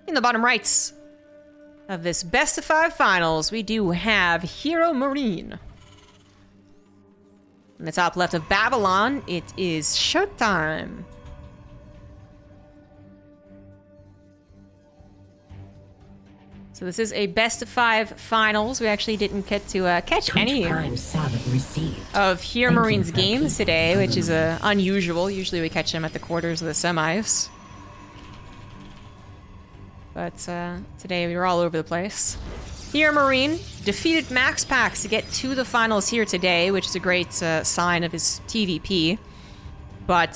In the bottom right of this best of 5 finals, we do have HeRoMaRinE. In the top left of Babylon, it is ShoWTimE. So this is a best of 5 finals. We actually didn't get to catch any of HeRoMaRinE's games today, which is unusual. Usually we catch them at the quarters of the semis. But today we were all over the place. HeRoMaRinE defeated MaxPax to get to the finals here today, which is a great sign of his TVP. But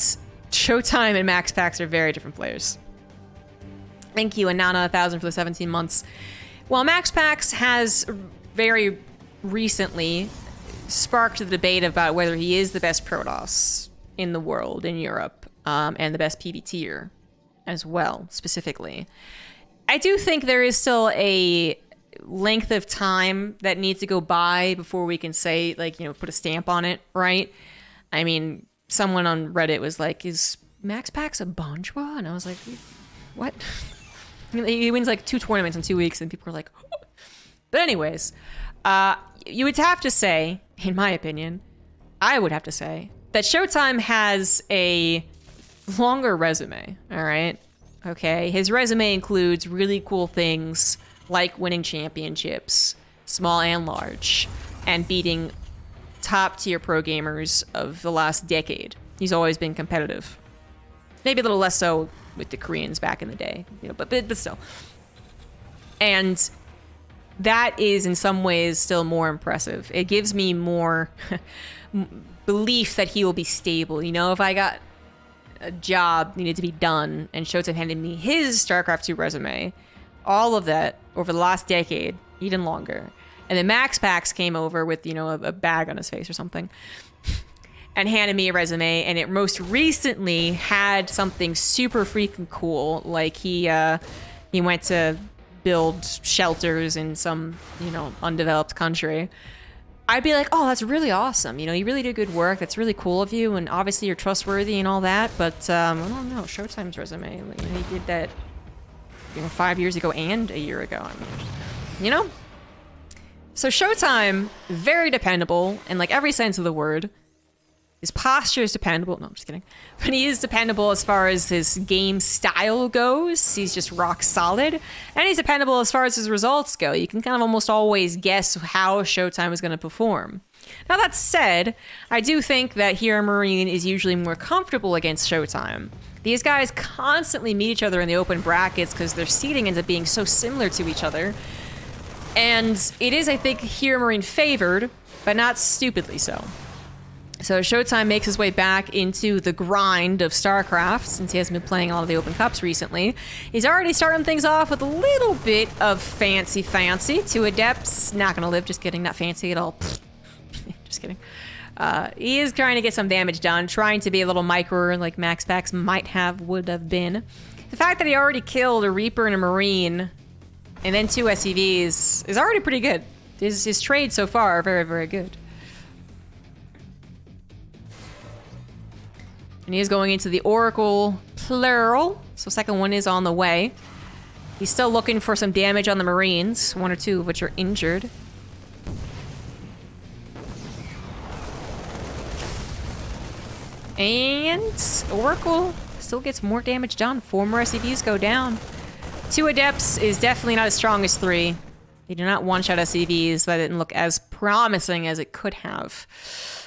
ShoWTimE and MaxPax are very different players. Thank you, Anana1000 for the 17 months. While MaxPax has very recently sparked the debate about whether he is the best Protoss in the world, in Europe, and the best PvTer as well, specifically. I do think there is still a length of time that needs to go by before we can say, like, you know, put a stamp on it, right? I mean, someone on Reddit was like, is MaxPax a Bonjour? And I was like, what? He wins like 2 tournaments in 2 weeks, and people are like, oh. But anyways, you would have to say, in my opinion, I would have to say, that ShoWTimE has a longer resume, all right? Okay, his resume includes really cool things like winning championships, small and large, and beating top-tier pro gamers of the last decade. He's always been competitive. Maybe a little less so with the Koreans back in the day, you know, but still. And that is in some ways still more impressive. It gives me more belief that he will be stable. You know, if I got a job needed to be done and ShoWTimE handed me his StarCraft 2 resume, all of that over the last decade, even longer. And then MaxPax came over with, you know, a bag on his face or something and handed me a resume, and it most recently had something super freaking cool, like he went to build shelters in some, you know, undeveloped country. I'd be like, oh, that's really awesome. You know, you really do good work. That's really cool of you, and obviously you're trustworthy and all that, but I don't know, ShoWTimE's resume, like, he did that, you know, 5 years ago and a year ago. I mean, you know? So ShoWTimE, very dependable in like every sense of the word. His posture is dependable. No, I'm just kidding. But he is dependable as far as his game style goes. He's just rock solid. And he's dependable as far as his results go. You can kind of almost always guess how ShoWTimE is going to perform. Now, that said, I do think that HeRoMaRinE is usually more comfortable against ShoWTimE. These guys constantly meet each other in the open brackets because their seeding ends up being so similar to each other. And it is, I think, HeRoMaRinE favored, but not stupidly so. So ShoWTimE makes his way back into the grind of StarCraft, since he hasn't been playing all of the Open Cups recently. He's already starting things off with a little bit of fancy. 2 Adepts, not gonna live, just kidding, not fancy at all. Just kidding. He is trying to get some damage done, trying to be a little micro like MaxPax would have been. The fact that he already killed a Reaper and a Marine, and then 2 SCVs, is already pretty good. His trades so far are very, very good. And he is going into the Oracle plural, so second one is on the way. He's still looking for some damage on the Marines, 1 or 2 of which are injured. And Oracle still gets more damage done. 4 more SCVs go down. 2 Adepts is definitely not as strong as 3. They do not one-shot SCVs. That didn't look as promising as it could have.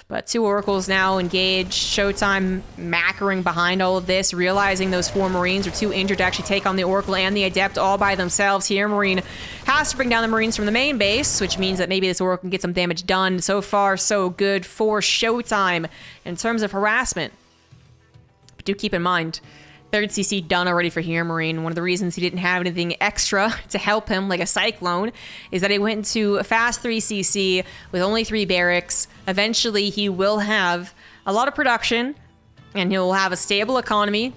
But 2 Oracles now engaged. ShoWTimE macroing behind all of this, realizing those 4 Marines are too injured to actually take on the Oracle and the Adept all by themselves. HeRoMaRinE has to bring down the Marines from the main base, which means that maybe this Oracle can get some damage done. So far, so good for ShoWTimE in terms of harassment. But do keep in mind, 3rd CC done already for HeRoMaRinE. One of the reasons he didn't have anything extra to help him, like a Cyclone, is that he went into a fast 3 CC with only 3 barracks. Eventually, he will have a lot of production, and he'll have a stable economy.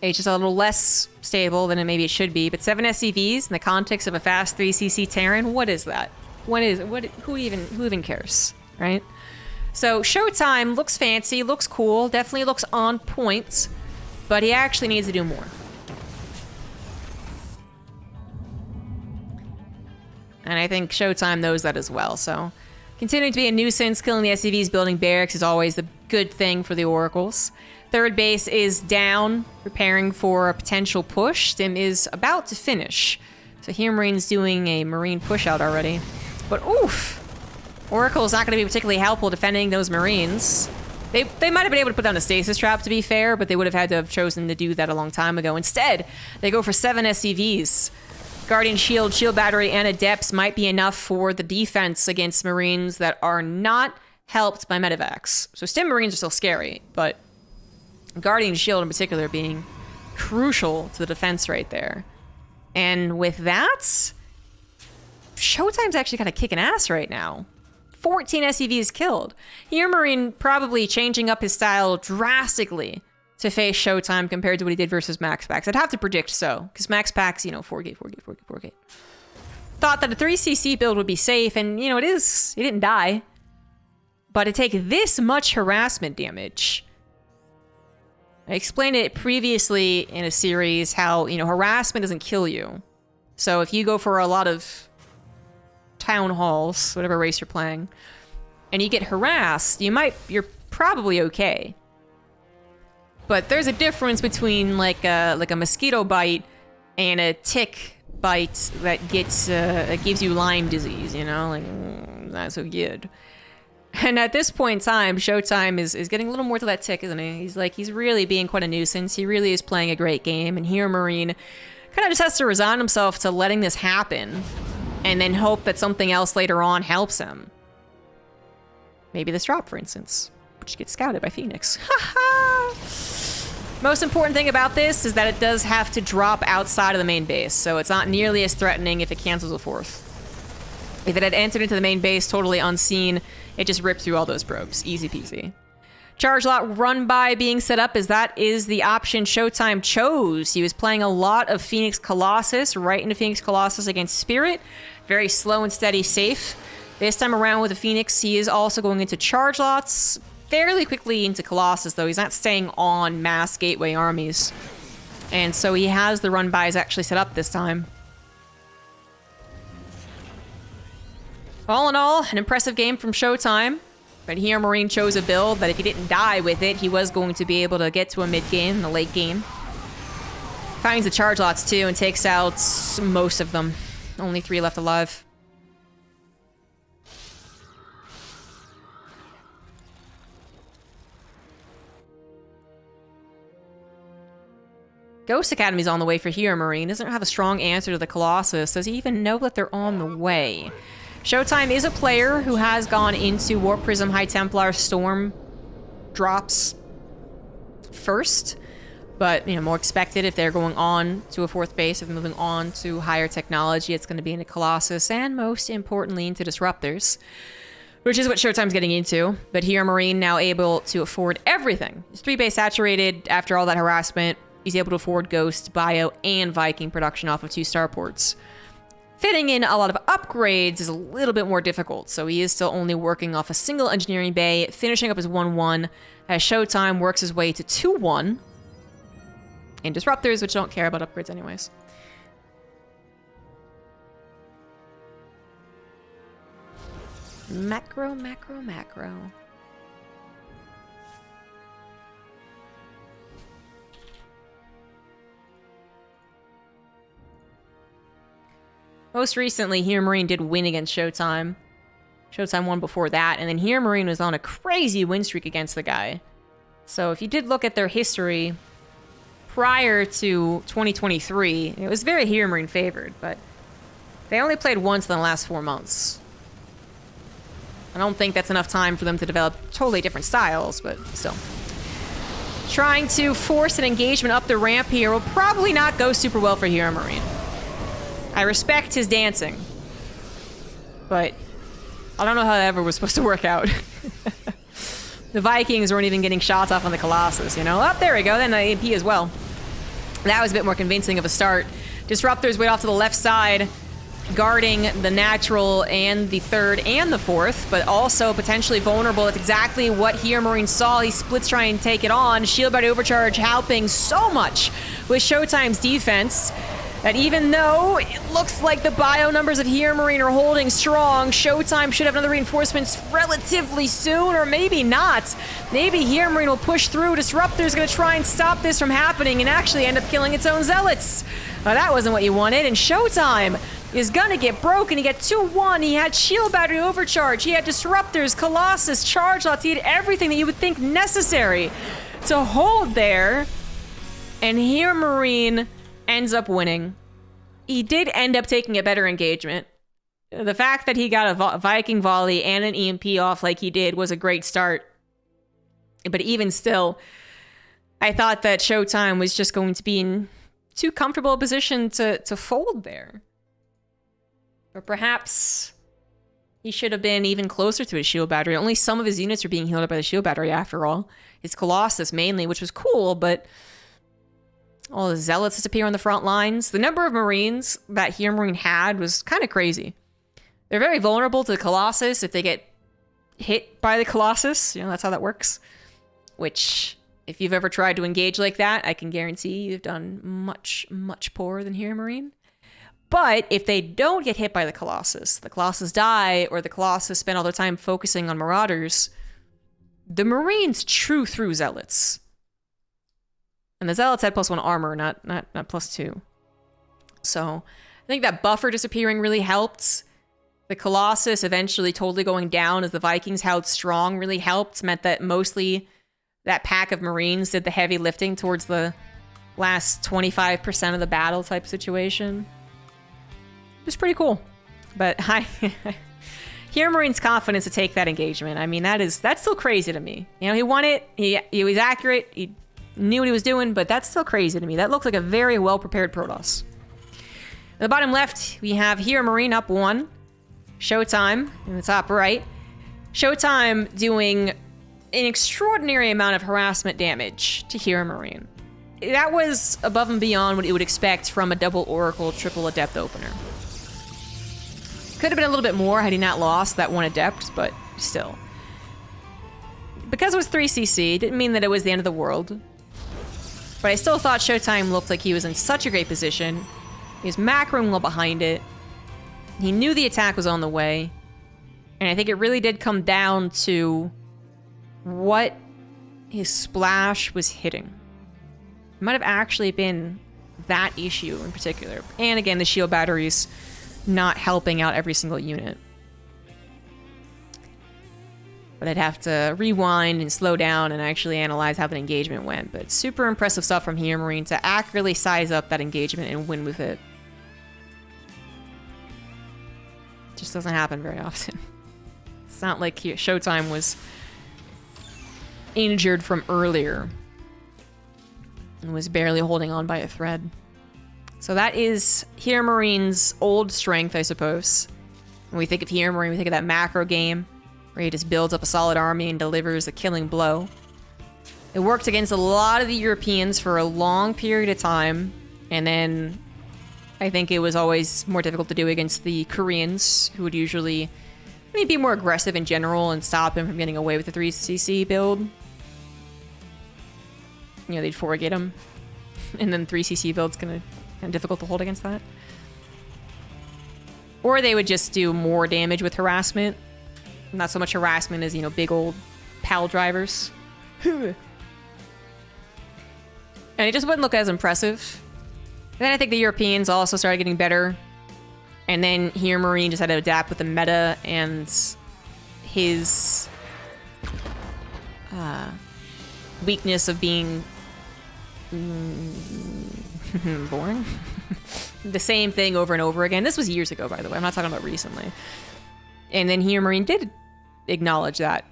It's just a little less stable than maybe it should be. But 7 SCVs in the context of a fast 3 CC Terran, what is that? Who even cares, right? So ShoWTimE looks fancy, looks cool, definitely looks on point. But he actually needs to do more. And I think ShoWTimE knows that as well, so... Continuing to be a nuisance, killing the SCVs, building barracks is always the good thing for the Oracles. Third base is down, preparing for a potential push. Stim is about to finish. So HeRoMaRiNE's doing a Marine push-out already. But oof! Oracle's not going to be particularly helpful defending those Marines. They might have been able to put down a stasis trap, to be fair, but they would have had to have chosen to do that a long time ago. Instead, they go for 7 SCVs. Guardian Shield, Shield Battery, and Adepts might be enough for the defense against Marines that are not helped by Medivacs. So Stim Marines are still scary, but Guardian Shield in particular being crucial to the defense right there. And with that, ShoWTimE's actually kind of kicking ass right now. 14 SCVs killed. HeRoMaRiNE probably changing up his style drastically to face ShoWTimE compared to what he did versus MaxPax. I'd have to predict so, because MaxPax, you know, 4 gate. Thought that a 3cc build would be safe, and, you know, it is. He didn't die. But to take this much harassment damage... I explained it previously in a series how, you know, harassment doesn't kill you. So if you go for a lot of town halls, whatever race you're playing, and you get harassed, you're probably okay. But there's a difference between like a mosquito bite and a tick bite that gives you Lyme disease, you know? Like, not so good. And at this point in time, ShoWTimE is getting a little more to that tick, isn't he? He's really being quite a nuisance. He really is playing a great game, and HeRoMaRiNE kind of just has to resign himself to letting this happen, and then hope that something else later on helps him. Maybe this drop, for instance, which gets scouted by Phoenix. Most important thing about this is that it does have to drop outside of the main base, so it's not nearly as threatening if it cancels a fourth. If it had entered into the main base totally unseen, it just ripped through all those probes. Easy peasy. Charge lot run by being set up, as that is the option ShoWTimE chose. He was playing a lot of Phoenix Colossus, right into Phoenix Colossus against Spirit. Very slow and steady, safe. This time around with the Phoenix, he is also going into charge lots. Fairly quickly into Colossus, though. He's not staying on mass gateway armies. And so he has the run bys actually set up this time. All in all, an impressive game from ShoWTimE. But HeRoMaRiNE chose a build that if he didn't die with it, he was going to be able to get to a mid-game and a late game. Finds the charge lots too and takes out most of them. Only 3 left alive. Ghost Academy's on the way for HeRoMaRiNE. Doesn't have a strong answer to the Colossus. Does he even know that they're on the way? ShoWTimE is a player who has gone into Warp Prism, High Templar, Storm drops first. But, you know, more expected if they're going on to a 4th base, if they're moving on to higher technology, it's going to be into Colossus, and most importantly, into Disruptors, which is what ShoWTimE's getting into. But HeRoMaRiNE now able to afford everything. He's 3-base saturated after all that harassment. He's able to afford Ghost, Bio, and Viking production off of 2 starports. Fitting in a lot of upgrades is a little bit more difficult, so he is still only working off a single engineering bay, finishing up his 1-1, as ShoWTimE works his way to 2-1 in Disruptors, which don't care about upgrades anyways. Macro. Most recently, HeRoMaRiNE did win against ShoWTimE. ShoWTimE won before that, and then HeRoMaRiNE was on a crazy win streak against the guy. So if you did look at their history prior to 2023, it was very HeRoMaRiNE favored, but they only played once in the last 4 months. I don't think that's enough time for them to develop totally different styles, but still. Trying to force an engagement up the ramp here will probably not go super well for HeRoMaRiNE. I respect his dancing, but I don't know how that ever was supposed to work out. The Vikings weren't even getting shots off on the Colossus, you know? Oh, there we go, then the AP as well. That was a bit more convincing of a start. Disruptors way off to the left side, guarding the natural and the 3rd and the 4th, but also potentially vulnerable. It's exactly what HeRoMaRiNE saw. He splits trying to take it on. Shield by overcharge helping so much with ShoWTimE's defense. that even though it looks like the bio numbers of HeRoMaRinE are holding strong, ShoWTimE should have another reinforcements relatively soon, or maybe not. Maybe HeRoMaRinE will push through. Disruptor's gonna try and stop this from happening and actually end up killing its own zealots. That wasn't what you wanted, and ShoWTimE is gonna get broken. He got 2-1. He had shield battery overcharge. He had disruptors, Colossus, charge lots. He had everything that you would think necessary to hold there. And HeRoMaRinE ends up winning. He did end up taking a better engagement. The fact that he got a Viking volley and an EMP off like he did was a great start. But even still, I thought that ShoWTimE was just going to be in too comfortable a position to fold there. Or perhaps he should have been even closer to his shield battery. Only some of his units are being healed up by the shield battery after all. His Colossus mainly, which was cool, but all the zealots disappear on the front lines. The number of Marines that HeRoMaRinE had was kind of crazy. They're very vulnerable to the Colossus if they get hit by the Colossus. You know, that's how that works. Which, if you've ever tried to engage like that, I can guarantee you've done much, much poorer than HeRoMaRinE. But if they don't get hit by the Colossus die, or the Colossus spend all their time focusing on Marauders, the Marines chew through Zealots. And the Zealots had +1 armor, not +2. So I think that buffer disappearing really helped. The Colossus eventually totally going down as the Vikings held strong really helped. Meant that mostly that pack of Marines did the heavy lifting towards the last 25% of the battle type situation. It was pretty cool. But HeRoMaRiNE's confidence to take that engagement, I mean, that's still crazy to me. You know, he won it, he was accurate, he knew what he was doing, but that's still crazy to me. That looks like a very well-prepared Protoss. At the bottom left, we have HeRoMaRinE up 1. ShoWTimE in the top right. ShoWTimE doing an extraordinary amount of harassment damage to HeRoMaRinE. That was above and beyond what you would expect from a double Oracle, triple Adept opener. Could have been a little bit more had he not lost that one Adept, but still. Because it was 3cc, didn't mean that it was the end of the world. But I still thought ShoWTimE looked like he was in such a great position. He was macroing well behind it. He knew the attack was on the way. And I think it really did come down to what his splash was hitting. It might have actually been that issue in particular. And again, the shield batteries not helping out every single unit. But I'd have to rewind and slow down and actually analyze how the engagement went. But super impressive stuff from HeRoMaRinE to accurately size up that engagement and win with it. Just doesn't happen very often. It's not like ShoWTimE was injured from earlier and was barely holding on by a thread. So that is HeRoMaRiNE's old strength, I suppose. When we think of HeRoMaRinE, we think of that macro game where he just builds up a solid army and delivers a killing blow. It worked against a lot of the Europeans for a long period of time, and then I think it was always more difficult to do against the Koreans, who would usually be more aggressive in general and stop him from getting away with the 3cc build. You know, they'd 4-get him, and then 3cc build's kind of difficult to hold against that. Or they would just do more damage with harassment. Not so much harassment as, you know, big old PAL drivers. And it just wouldn't look as impressive. And then I think the Europeans also started getting better. And then HeRoMaRinE just had to adapt with the meta and his weakness of being boring. The same thing over and over again. This was years ago, by the way. I'm not talking about recently. And then HeRoMaRinE did acknowledge that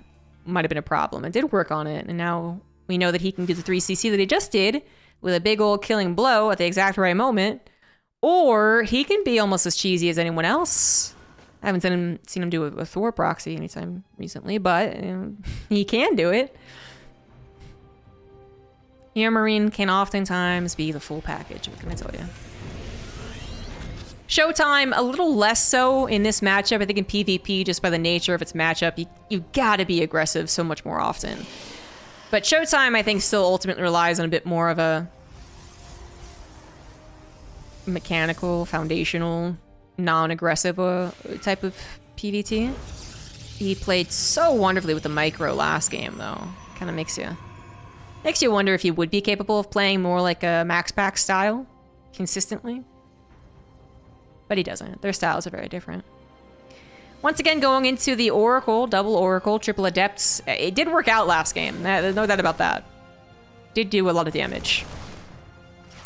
might have been a problem and did work on it. And now we know that he can do the 3cc that he just did with a big old killing blow at the exact right moment. Or he can be almost as cheesy as anyone else. I haven't seen him do a Thor proxy anytime recently, but he can do it. HeRoMaRinE can oftentimes be the full package, what can I tell you? ShoWTimE, a little less so in this matchup. I think in PvP, just by the nature of its matchup, you gotta be aggressive so much more often. But ShoWTimE, I think, still ultimately relies on a bit more of a mechanical, foundational, non-aggressive type of PvT. He played so wonderfully with the micro last game, though. Kind of makes you wonder if he would be capable of playing more like a Max Pack style consistently. But he doesn't. Their styles are very different. Once again, going into the Oracle, double Oracle, triple Adepts. It did work out last game. There's no doubt about that. Did do a lot of damage.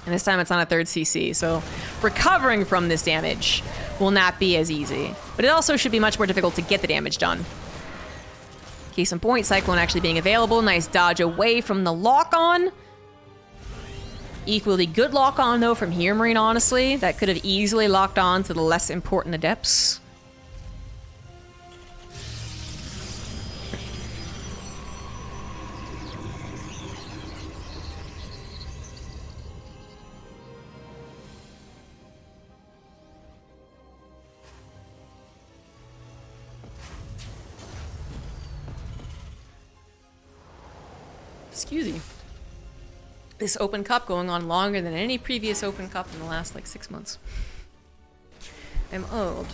And this time it's on a 3rd CC, so recovering from this damage will not be as easy. But it also should be much more difficult to get the damage done. Case in point, Cyclone actually being available. Nice dodge away from the lock-on. Equally good lock-on, though, from HeRoMaRinE, honestly. That could have easily locked on to the less important Adepts. Excuse me. This Open Cup going on longer than any previous Open Cup in the last, like, 6 months. I'm old.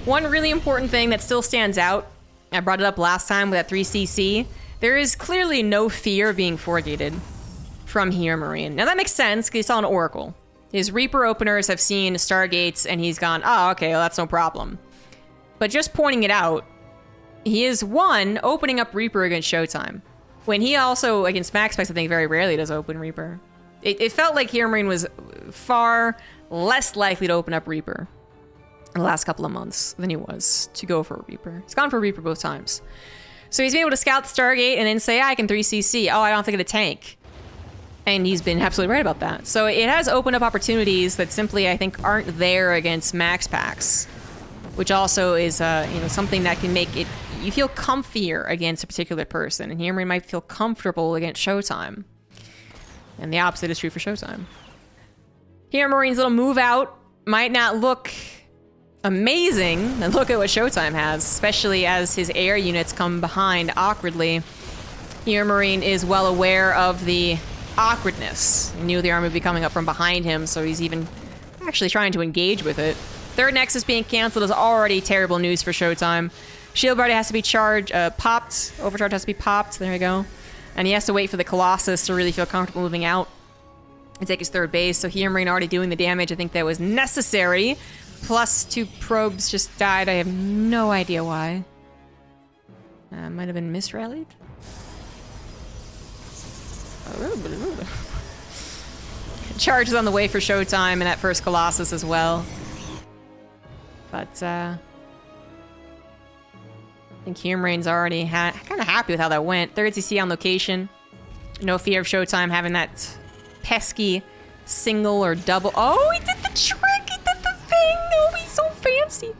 One really important thing that still stands out, I brought it up last time with that 3cc, there is clearly no fear of being four-gated from HeRoMaRinE. Now that makes sense, because he saw an Oracle. His Reaper openers have seen Stargates, and he's gone, oh, okay, well, that's no problem. But just pointing it out, he is, one, opening up Reaper against ShoWTimE. When he also, against Max Packs, I think very rarely does open Reaper. It felt like HeRoMaRinE was far less likely to open up Reaper in the last couple of months than he was to go for a Reaper. He's gone for a Reaper both times. So he's been able to scout the Stargate and then say, I can 3cc. Oh, I don't have to get a tank. And he's been absolutely right about that. So it has opened up opportunities that simply, I think, aren't there against Max Packs. Which also is, something that can make it... You feel comfier against a particular person, and HeRoMaRinE might feel comfortable against ShoWTimE. And the opposite is true for ShoWTimE. HeRoMaRinE's little move out might not look amazing, and look at what ShoWTimE has, especially as his air units come behind awkwardly. HeRoMaRinE is well aware of the awkwardness. He knew the army would be coming up from behind him, so he's even actually trying to engage with it. Third Nexus being canceled is already terrible news for ShoWTimE. Shield Barrier has to be popped. Overcharge has to be popped. There we go. And he has to wait for the Colossus to really feel comfortable moving out and take his third base. So HeRoMaRinE already doing the damage I think that was necessary. Plus 2 probes just died. I have no idea why. Might have been misrallied. Charges on the way for ShoWTimE and that first Colossus as well. But, I think HeRoMaRinE's already kind of happy with how that went. 3rd CC on location. No fear of ShoWTimE having that pesky single or double. Oh, he did the trick! He did the thing! Oh, he's so fancy!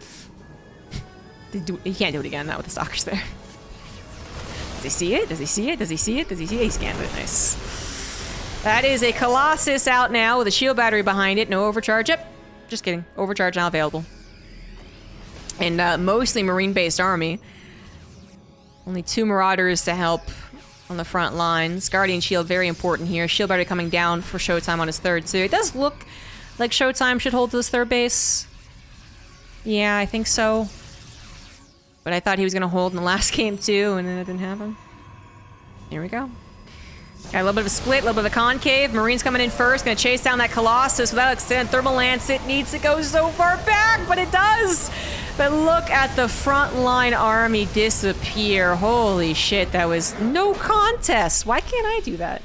He can't do it again, not with the stalkers there. Does he see it? Does he see it? Does he see it? Does he see it? He scanned it. Nice. That is a Colossus out now with a shield battery behind it. No overcharge. Yep. Just kidding. Overcharge now available. And mostly Marine-based army. Only 2 Marauders to help on the front lines. Guardian Shield, very important here. Shield Battery coming down for ShoWTimE on his 3rd, too. It does look like ShoWTimE should hold to his 3rd base. Yeah, I think so. But I thought he was going to hold in the last game, too, and then it didn't happen. Here we go. Got a little bit of a split, a little bit of a concave. Marine's coming in first, going to chase down that Colossus without extended thermal lance. It needs to go so far back, but it does! But look at the frontline army disappear. Holy shit, that was no contest. Why can't I do that?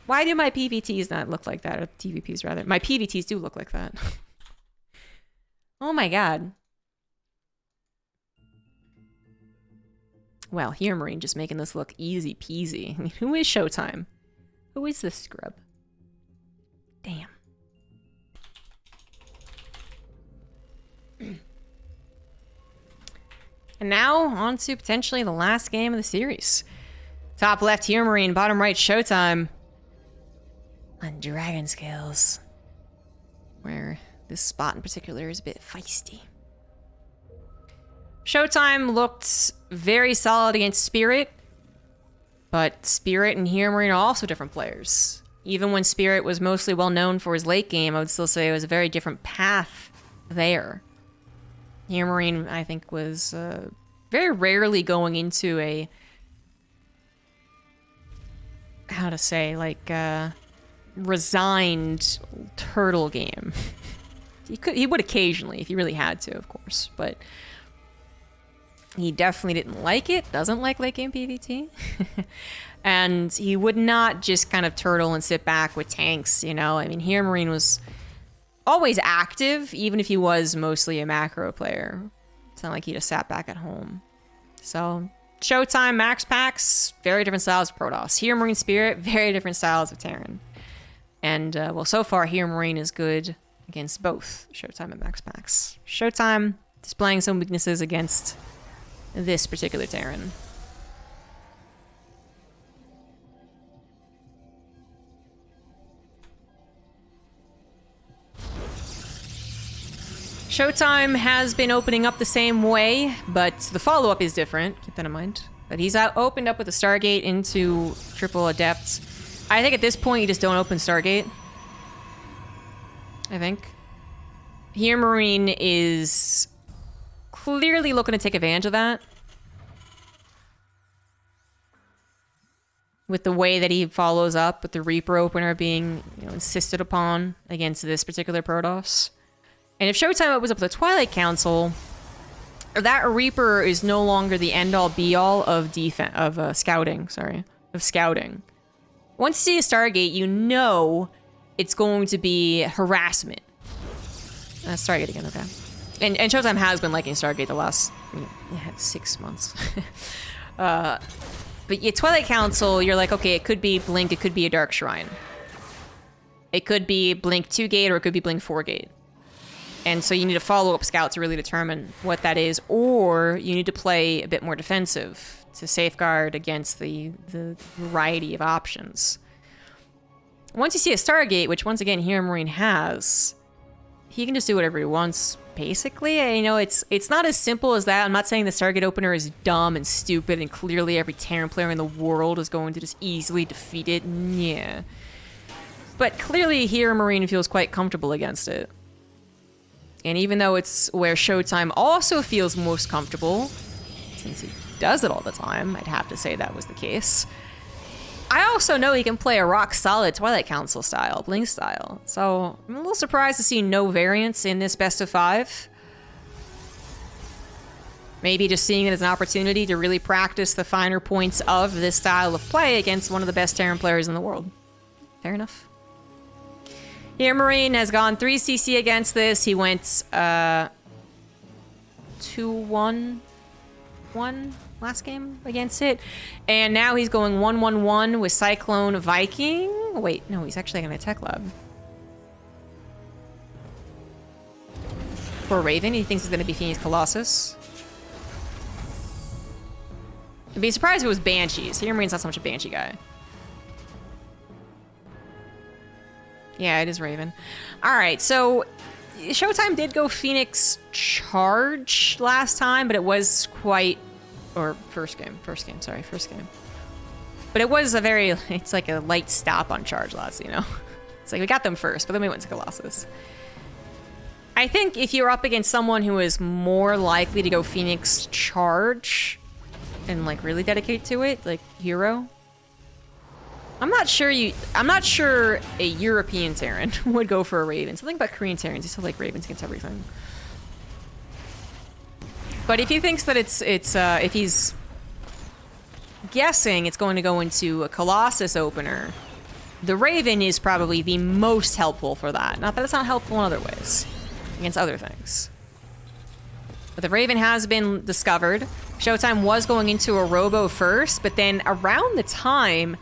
Why do my PVTs not look like that? Or TVPs, rather. My PVTs do look like that. Oh my god. Well, HeRoMaRinE just making this look easy peasy. I mean, who is ShoWTimE? Who is this scrub? Damn. And now, on to potentially the last game of the series. Top left, HeRoMaRinE. Bottom right, ShoWTimE. On Dragon Scales. Where this spot in particular is a bit feisty. ShoWTimE looked very solid against Spirit. But Spirit and HeRoMaRinE are also different players. Even when Spirit was mostly well known for his late game, I would still say it was a very different path there. HeRoMaRinE, I think, was very rarely going into a... how to say, like, resigned turtle game. He would occasionally, if he really had to, of course, but he definitely didn't like it, doesn't like late game PvT. And he would not just kind of turtle and sit back with tanks, you know? I mean, HeRoMaRinE was always active, even if he was mostly a macro player. It's not like he just sat back at home. So, ShoWTimE, Max Packs, very different styles of Protoss. HeRoMaRinE Spirit, very different styles of Terran. And, well, so far, HeRoMaRinE is good against both ShoWTimE and Max Packs. ShoWTimE displaying some weaknesses against this particular Terran. ShoWTimE has been opening up the same way, but the follow-up is different. Keep that in mind. But he's opened up with a Stargate into Triple Adept. I think at this point you just don't open Stargate. I think. HeRoMaRinE is clearly looking to take advantage of that. With the way that he follows up with the Reaper opener being, you know, insisted upon against this particular Protoss. And if ShoWTimE opens up the Twilight Council, that Reaper is no longer the end-all be-all of scouting. Of scouting. Once you see a Stargate, you know it's going to be harassment. Stargate again, okay. And ShoWTimE has been liking Stargate the last 6 months. But yeah, Twilight Council, you're like, okay, it could be Blink, it could be a Dark Shrine. It could be Blink 2 gate or it could be Blink 4 gate. And so you need a follow-up scout to really determine what that is, or you need to play a bit more defensive to safeguard against the variety of options. Once you see a Stargate, which once again HeRoMaRinE has, he can just do whatever he wants, basically. You know, it's not as simple as that. I'm not saying the Stargate opener is dumb and stupid and clearly every Terran player in the world is going to just easily defeat it. Yeah. But clearly HeRoMaRinE feels quite comfortable against it. And even though it's where ShoWTimE also feels most comfortable, since he does it all the time, I'd have to say that was the case. I also know he can play a rock-solid Twilight Council style, Blink style. So I'm a little surprised to see no variance in this best of 5. Maybe just seeing it as an opportunity to really practice the finer points of this style of play against one of the best Terran players in the world. Fair enough. HeRoMaRinE has gone 3 CC against this. He went 2-1-1 last game against it. And now he's going 1-1-1 with Cyclone Viking. Wait, no, he's actually going to Tech Lab. For Raven, he thinks it's going to be Phoenix Colossus. I'd be surprised if it was Banshees. HeRoMaRinE's not so much a Banshee guy. Yeah, it is Raven. All right, so ShoWTimE did go Phoenix Charge last time, but it was quite... Or first game. But it was a very... It's like a light stop on Charge lots, you know? It's like we got them first, but then we went to Colossus. I think if you're up against someone who is more likely to go Phoenix Charge and like really dedicate to it, like Hero... I'm not sure a European Terran would go for a Raven. Something about Korean Terrans, you still like Ravens against everything. But if he thinks that if he's guessing it's going to go into a Colossus opener, the Raven is probably the most helpful for that. Not that it's not helpful in other ways, against other things. But the Raven has been discovered. ShoWTimE was going into a Robo first, but then around the time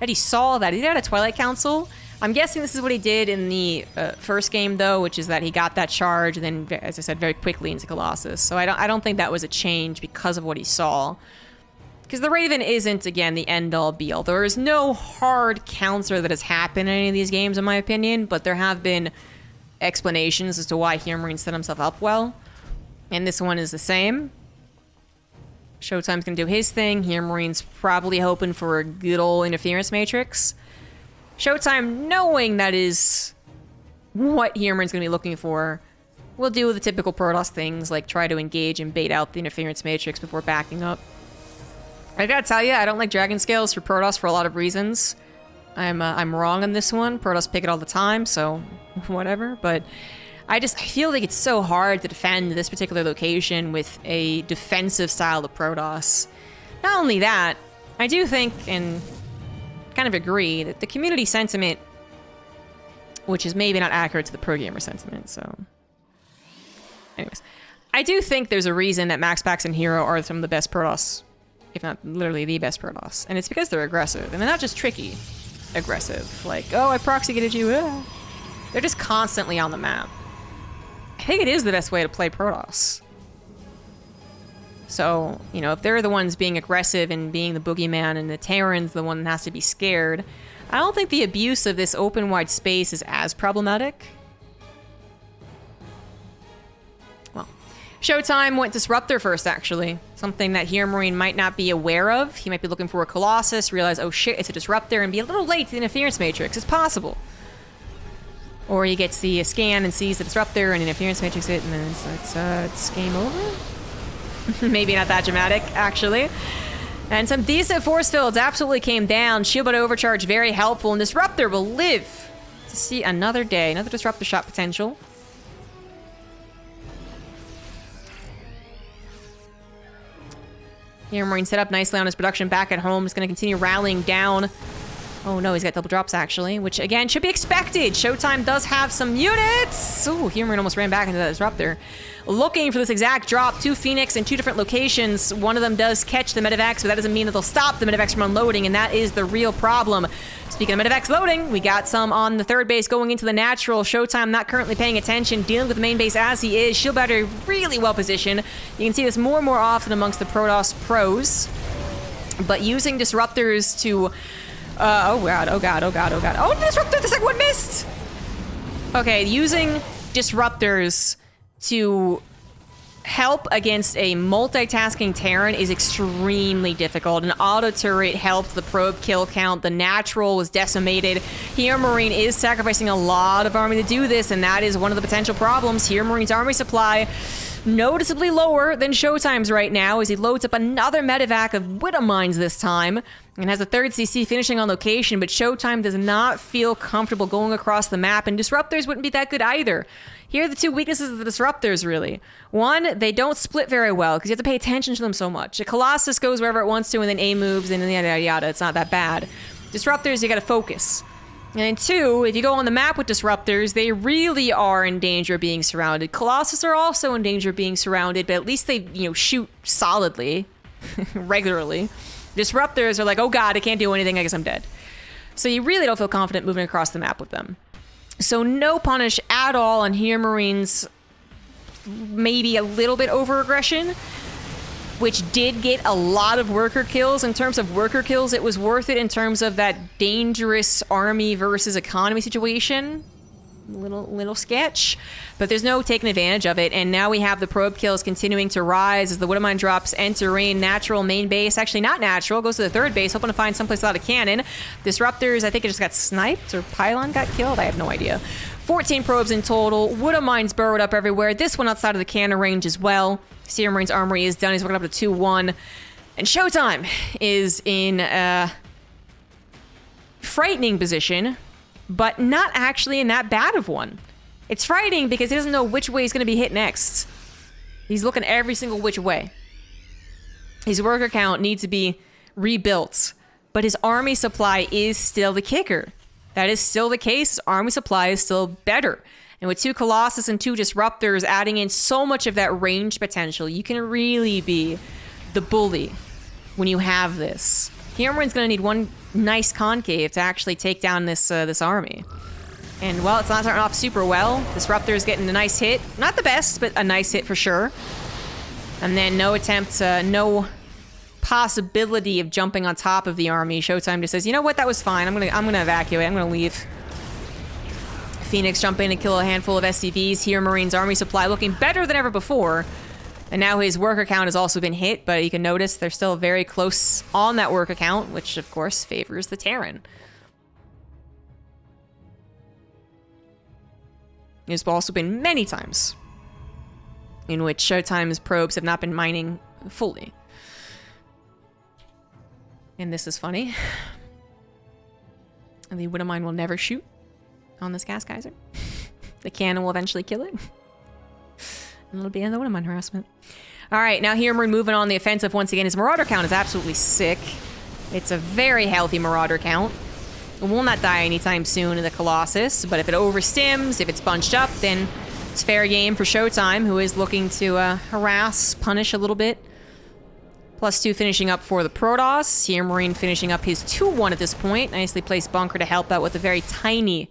that he saw that, he had a Twilight Council. I'm guessing this is what he did in the first game, though, which is that he got that charge, and then, as I said, very quickly into Colossus. So I don't think that was a change because of what he saw. Because the Raven isn't, again, the end-all, be-all. There is no hard counter that has happened in any of these games, in my opinion, but there have been explanations as to why HeRoMaRinE set himself up well. And this one is the same. ShoWTimE's gonna do his thing. HeRoMaRine's probably hoping for a good old interference matrix. ShoWTimE, knowing that is what HeRoMaRiNE's going to be looking for, will do the typical Protoss things, like try to engage and bait out the interference matrix before backing up. I gotta tell you, I don't like Dragon Scales for Protoss for a lot of reasons. I'm wrong on this one. Protoss pick it all the time, so whatever. But I feel like it's so hard to defend this particular location with a defensive style of Protoss. Not only that, I do think and kind of agree that the community sentiment, which is maybe not accurate to the pro gamer sentiment, so... Anyways, I do think there's a reason that Max Packs and Hero are some of the best Protoss, if not literally the best Protoss. And it's because they're aggressive, and they're not just tricky aggressive. Like, oh, I proxy gated you. They're just constantly on the map. I think it is the best way to play Protoss. So, you know, if they're the ones being aggressive and being the boogeyman and the Terran's the one that has to be scared, I don't think the abuse of this open wide space is as problematic. Well, ShoWTimE went Disruptor first, actually. Something that HeRoMaRiNE might not be aware of. He might be looking for a Colossus, realize, oh shit, it's a Disruptor, and be a little late to the interference matrix. It's possible. Or he gets the scan and sees the Disruptor and interference matrix it, and then it's game over? Maybe not that dramatic, actually. And some decent force fields absolutely came down. Shield Bot Overcharge, very helpful. And Disruptor will live to see another day. Another Disruptor shot potential. HeRoMaRiNE set up nicely on his production back at home. He's going to continue rallying down. Oh no, he's got double drops actually, which again should be expected. ShoWTimE does have some units. Ooh, HeRoMaRiNE almost ran back into that Disruptor. Looking for this exact drop, 2 Phoenix in 2 different locations. One of them does catch the Medivacs, but that doesn't mean that they'll stop the Medivacs from unloading, and that is the real problem. Speaking of Medivacs loading, we got some on the third base going into the natural. ShoWTimE not currently paying attention, dealing with the main base as he is. Shield Battery really well positioned. You can see this more and more often amongst the Protoss pros, but using Disruptors to... oh god, oh god, oh god, oh god. Oh, Disruptor, the second one missed! Okay, using Disruptors to help against a multitasking Terran is extremely difficult. An auto turret helped the probe kill count. The natural was decimated. HeRoMaRiNE is sacrificing a lot of army to do this, and that is one of the potential problems. HeRoMaRiNE's army supply noticeably lower than ShoWTimE's right now as he loads up another Medivac of Widow Mines this time and has a third CC finishing on location, but ShoWTimE does not feel comfortable going across the map, and Disruptors wouldn't be that good either. Here are the 2 weaknesses of the Disruptors, really. One, they don't split very well because you have to pay attention to them so much. A Colossus goes wherever it wants to, and then A moves, and then yada yada yada. It's not that bad. Disruptors, you gotta focus. And then 2, if you go on the map with Disruptors, they really are in danger of being surrounded. Colossus are also in danger of being surrounded, but at least they, you know, shoot solidly, regularly. Disruptors are like, oh god, I can't do anything, I guess I'm dead. So you really don't feel confident moving across the map with them. So no punish at all on HeRoMaRiNE's maybe a little bit over-aggression, which did get a lot of worker kills. In terms of worker kills, it was worth it in terms of that dangerous army versus economy situation. Little sketch, but there's no taking advantage of it. And now we have the probe kills continuing to rise as the Widow Mine drops enter rain. Natural main base, actually not natural, goes to the third base, hoping to find someplace without a cannon. Disruptors, I think it just got sniped, or Pylon got killed, I have no idea. 14 probes in total. Widow Mines burrowed up everywhere. This one outside of the cannon range as well. HeRoMaRiNE's armory is done. He's working up to 2-1. And ShoWTimE is in a frightening position, but not actually in that bad of one. It's frightening because he doesn't know which way he's going to be hit next. He's looking every single which way. His worker count needs to be rebuilt, but his army supply is still the kicker. That is still the case. His army supply is still better. And with 2 Colossus and 2 Disruptors adding in so much of that range potential, you can really be the bully when you have this. HeRoMaRiNE's going to need one nice concave to actually take down this this army. And, well, it's not starting off super well. Disruptor's getting a nice hit. Not the best, but a nice hit for sure. And then no attempt, no possibility of jumping on top of the army. ShoWTimE just says, you know what, that was fine. I'm gonna evacuate. I'm gonna leave. Phoenix jump in and kill a handful of SCVs. HeRoMaRiNE's army supply looking better than ever before. And now his worker count has also been hit, but you can notice they're still very close on that worker count, which of course favors the Terran. There's also been many times in which ShoWTime's probes have not been mining fully. And this is funny. And the Widowmine will never shoot on this gas geyser. The cannon will eventually kill it. And it'll be the Widowmine harassment. Alright, now HeRoMaRinE moving on the offensive once again. His Marauder count is absolutely sick. It's a very healthy Marauder count. It will not die anytime soon in the Colossus, but if it overstims, if it's bunched up, then it's fair game for ShoWTimE, who is looking to harass, punish a little bit. +2 finishing up for the Protoss. HeRoMaRinE finishing up his 2-1 at this point. Nicely placed bunker to help out with a very tiny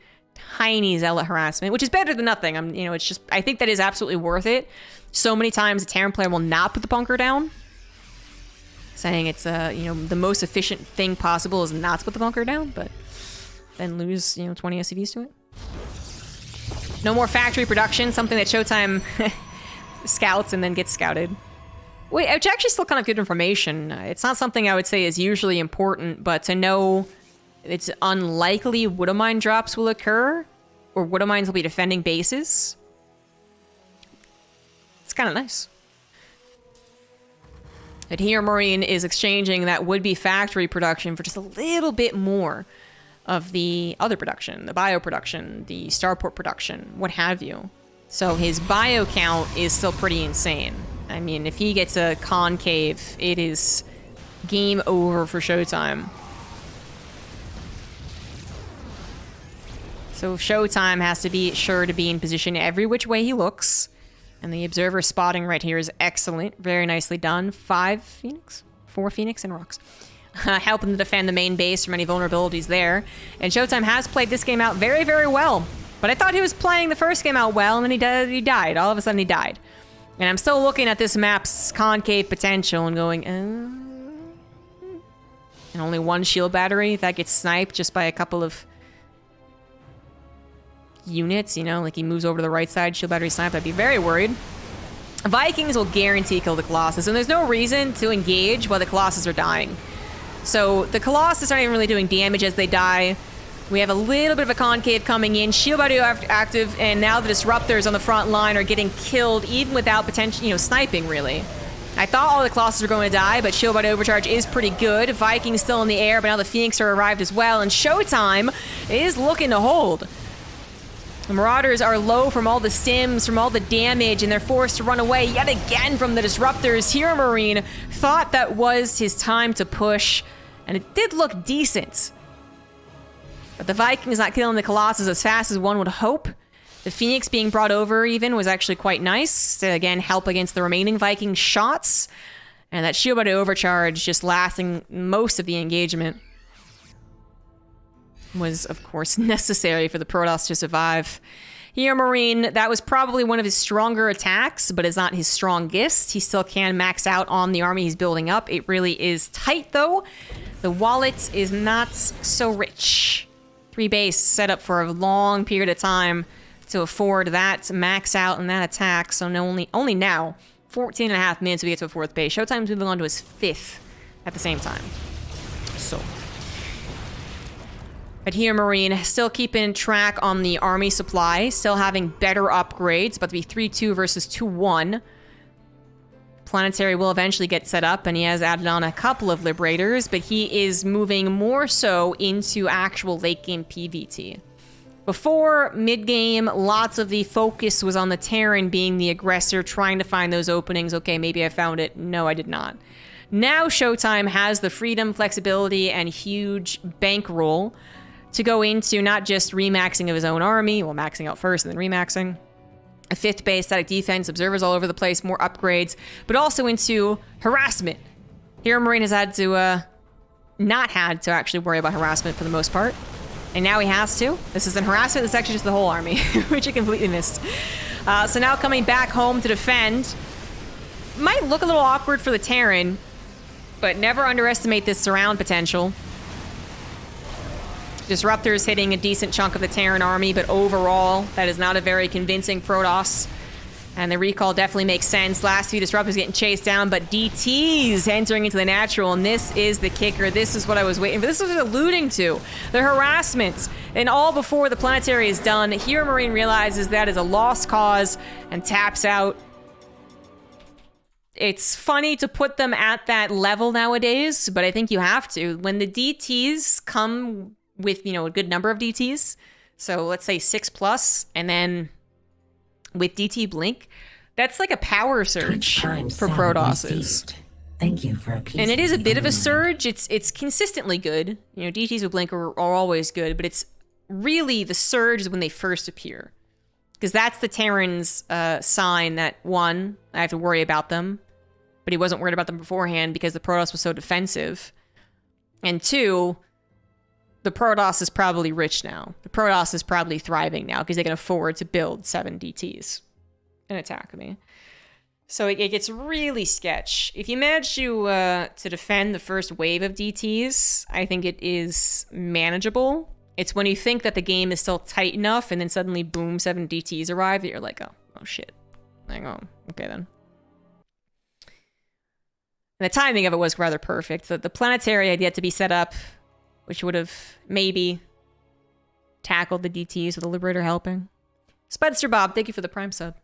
Zealot harassment, which is better than nothing. It's just, I think that is absolutely worth it. So many times a Terran player will not put the bunker down, saying it's the most efficient thing possible is not to put the bunker down, but then lose 20 SCVs to it. No more factory production, something that ShoWTimE scouts and then gets scouted. Wait, which actually still kind of good information. It's not something I would say is usually important, but to know it's unlikely Widowmine drops will occur, or Widowmines will be defending bases. It's kind of nice. And HeRoMaRinE is exchanging that would-be factory production for just a little bit more of the other production, the bio production, the starport production, what have you. So his bio count is still pretty insane. I mean, if he gets a concave, it is game over for ShoWTimE. So ShoWTimE has to be sure to be in position every which way he looks. And the observer spotting right here is excellent. Very nicely done. 4 Phoenix and Rocks. Helping to defend the main base from any vulnerabilities there. And ShoWTimE has played this game out very, very well. But I thought he was playing the first game out well, and then he died. All of a sudden he died. And I'm still looking at this map's concave potential and going, and only one shield battery that gets sniped just by a couple of units, like he moves over to the right side, shield battery sniped, I'd be very worried. Vikings will guarantee kill the Colossus, and there's no reason to engage while the Colossus are dying. So the Colossus aren't even really doing damage as they die. We have a little bit of a concave coming in, shield battery active, and now the Disruptors on the front line are getting killed even without potential, sniping really. I thought all the Colossus were going to die, but shield battery overcharge is pretty good. Vikings still in the air, but now the Phoenix are arrived as well, and ShoWTimE is looking to hold. The Marauders are low from all the stims, from all the damage, and they're forced to run away yet again from the Disruptors. HeRoMaRinE thought that was his time to push, and it did look decent. But the Vikings not killing the Colossus as fast as one would hope. The Phoenix being brought over even was actually quite nice to, again, help against the remaining Viking shots. And that shield battery overcharge just lasting most of the engagement was, of course, necessary for the Protoss to survive. HeRoMaRinE, that was probably one of his stronger attacks, but is not his strongest. He still can max out on the army he's building up. It really is tight, though. The wallet is not so rich. 3 base set up for a long period of time to afford that max out and that attack. So only now, 14.5 minutes we get to a 4th base. ShoWTime's moving on to his 5th at the same time. So... But HeRoMaRinE still keeping track on the army supply, still having better upgrades, about to be 3-2 versus 2-1. Planetary will eventually get set up, and he has added on a couple of Liberators, but he is moving more so into actual late game PvT. Before mid-game, lots of the focus was on the Terran being the aggressor, trying to find those openings. Okay, maybe I found it. No, I did not. Now ShoWTimE has the freedom, flexibility, and huge bankroll to go into not just remaxing of his own army, well, maxing out first and then remaxing, a 5th base, static defense, observers all over the place, more upgrades, but also into harassment. HeRoMaRinE has had to, not had to actually worry about harassment for the most part. And now he has to. This isn't harassment, this is actually just the whole army, which I completely missed. So now coming back home to defend. Might look a little awkward for the Terran, but never underestimate this surround potential. Disruptors hitting a decent chunk of the Terran army, but overall, that is not a very convincing Protoss. And the recall definitely makes sense. Last few disruptors getting chased down, but DT's entering into the natural, and this is the kicker. This is what I was waiting for. This is what I was alluding to. The harassment. And all before the planetary is done, HeRoMaRinE realizes that is a lost cause and taps out. It's funny to put them at that level nowadays, but I think you have to. When the DTs come with, a good number of DTs, so let's say 6+, and then with DT Blink, that's like a power surge for Protosses. Thank you for a piece. And it is a bit of a surge. It's consistently good. DTs with Blink are always good, but it's really the surge is when they first appear. Because that's the Terran's sign that, one, I have to worry about them, but he wasn't worried about them beforehand because the Protoss was so defensive. And two, the Protoss is probably rich now. The Protoss is probably thriving now because they can afford to build 7 DTs and attack me. So it gets really sketch. If you manage to defend the first wave of DTs, I think it is manageable. It's when you think that the game is still tight enough and then suddenly, boom, 7 DTs arrive that you're like, oh shit. Like, oh, okay then. And the timing of it was rather perfect. The planetary had yet to be set up, which would have maybe tackled the DTs with the Liberator helping. Spudster Bob, thank you for the Prime sub.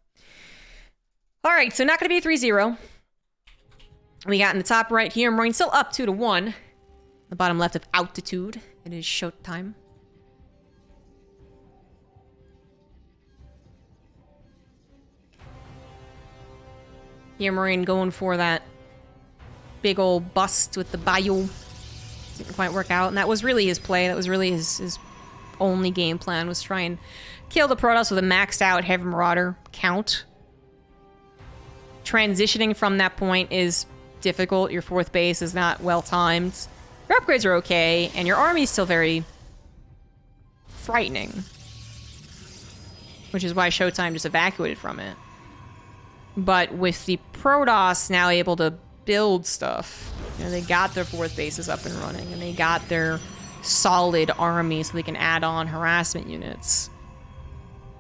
All right, so not going to be a 3-0. We got in the top right here, HeRoMaRinE still up 2-1. The bottom left of altitude. It is ShoWTimE. HeRoMaRinE going for that big old bust with the bio. Didn't quite work out, and that was really his play. That was really his only game plan, was try and kill the Protoss with a maxed out Heavy Marauder count. Transitioning from that point is difficult. Your 4th base is not well timed. Your upgrades are okay, and your army is still very frightening, which is why ShoWTimE just evacuated from it. But with the Protoss now able to build stuff, they got their 4th bases up and running, and they got their solid army so they can add on harassment units.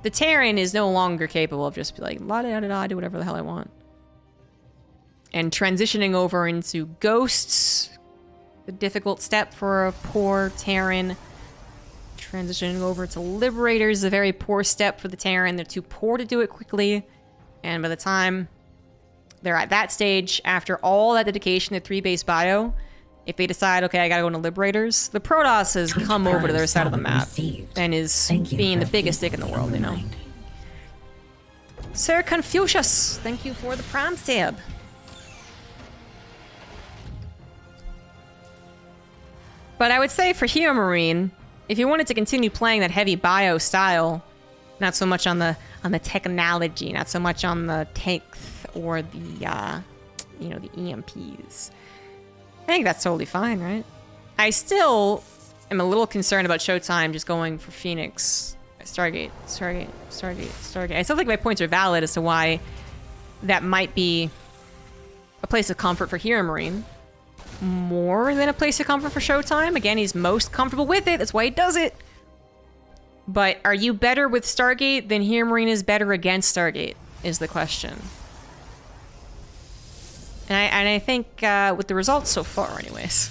The Terran is no longer capable of just be like, la da da da, do whatever the hell I want. And transitioning over into Ghosts, the difficult step for a poor Terran. Transitioning over to Liberators is a very poor step for the Terran. They're too poor to do it quickly. And by the time they're at that stage, after all that dedication to 3-base bio, if they decide, okay, I gotta go into Liberators, the Protoss has come over to their side of the map and is being the biggest dick in the world, Sir Confucius, thank you for the Prime tab. But I would say for HeRoMaRinE, if you wanted to continue playing that heavy bio style, not so much on the technology, not so much on the tanks or the the EMPs, I think that's totally fine, right? I still am a little concerned about ShoWTimE just going for Phoenix, Stargate. I still think my points are valid as to why that might be a place of comfort for HeRoMaRinE more than a place of comfort for ShoWTimE. Again, he's most comfortable with it. That's why he does it. But are you better with Stargate than HeRoMaRinE is better against Stargate, is the question. And I think with the results so far, anyways,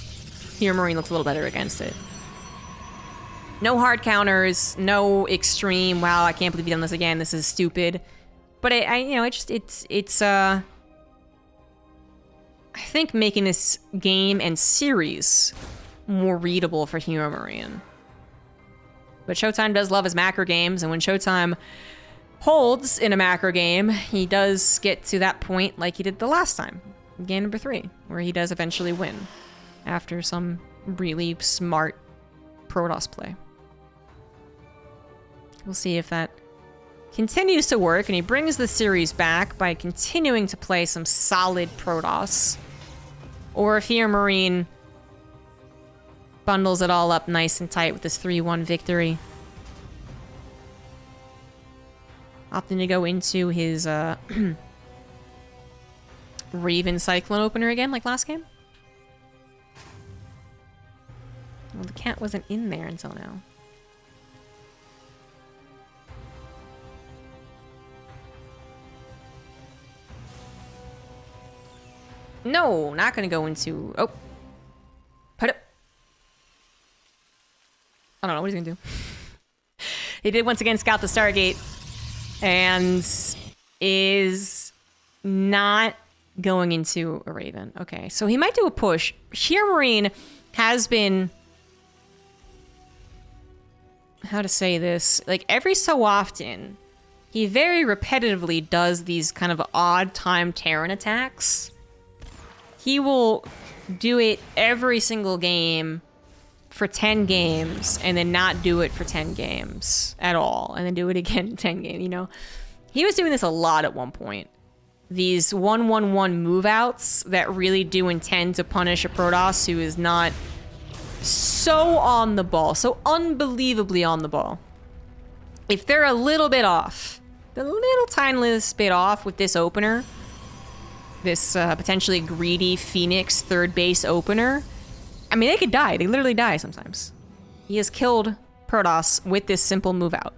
HeRoMaRinE looks a little better against it. No hard counters, no extreme, wow, I can't believe you've done this again, this is stupid. But I think making this game and series more readable for HeRoMaRinE. But ShoWTimE does love his macro games, and when ShoWTimE holds in a macro game, he does get to that point like he did the last time, game number 3, where he does eventually win after some really smart Protoss play. We'll see if that continues to work, and he brings the series back by continuing to play some solid Protoss, or if HeRoMaRinE bundles it all up nice and tight with this 3-1 victory. Opting to go into his Raven Cyclone opener again, like last game. Well, the cat wasn't in there until now. No, not gonna go into... Oh. Put it... I don't know what he's gonna do. He did once again scout the Stargate. And is not going into a Raven. Okay, so he might do a push. HeRoMaRinE has been... How to say this? Like, every so often, he very repetitively does these kind of odd time Terran attacks. He will do it every single game for 10 games and then not do it for 10 games at all, and then do it again in 10 games, you know? He was doing this a lot at one point. These 1-1-1 move outs that really do intend to punish a Protoss who is not so on the ball, so unbelievably on the ball. If they're a little bit off, the little tiniest bit off with this opener, this potentially greedy Phoenix third base opener, I mean, they could die. They literally die sometimes. He has killed Protoss with this simple move out.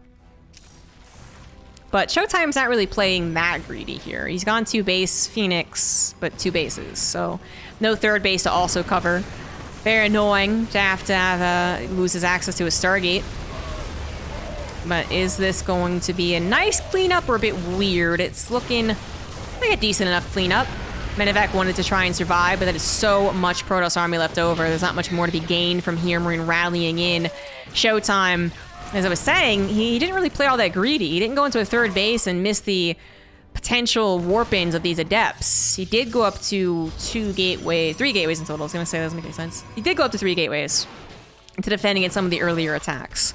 But ShoWTimE's not really playing that greedy here. He's gone 2 base Phoenix, but 2 bases, so no third base to also cover. Very annoying to have lose his access to his Stargate. But is this going to be a nice cleanup or a bit weird? It's looking like a decent enough cleanup. Medevac wanted to try and survive, but that is so much Protoss army left over. There's not much more to be gained from HeRoMaRinE rallying in. ShoWTimE, as I was saying, he didn't really play all that greedy. He didn't go into a third base and miss the potential warp-ins of these adepts. He did go up to 3 gateways in total. I was going to say that doesn't make any sense. He did go up to 3 gateways to defend against some of the earlier attacks.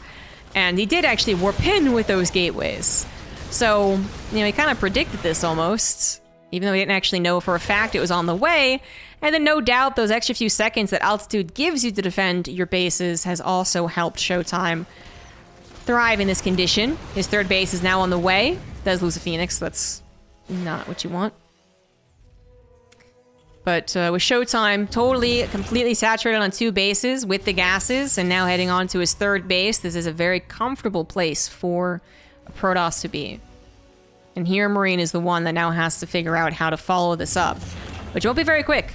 And he did actually warp in with those gateways. So, you know, he kind of predicted this almost, even though he didn't actually know for a fact it was on the way. And then no doubt those extra few seconds that altitude gives you to defend your bases has also helped ShoWTimE thrive in this condition. His third base is now on the way. Does lose a Phoenix, so that's not what you want. But with ShoWTimE totally, completely saturated on 2 bases with the gases, and now heading on to his third base, this is a very comfortable place for a Protoss to be. And HeRoMaRinE is the one that now has to figure out how to follow this up, which won't be very quick.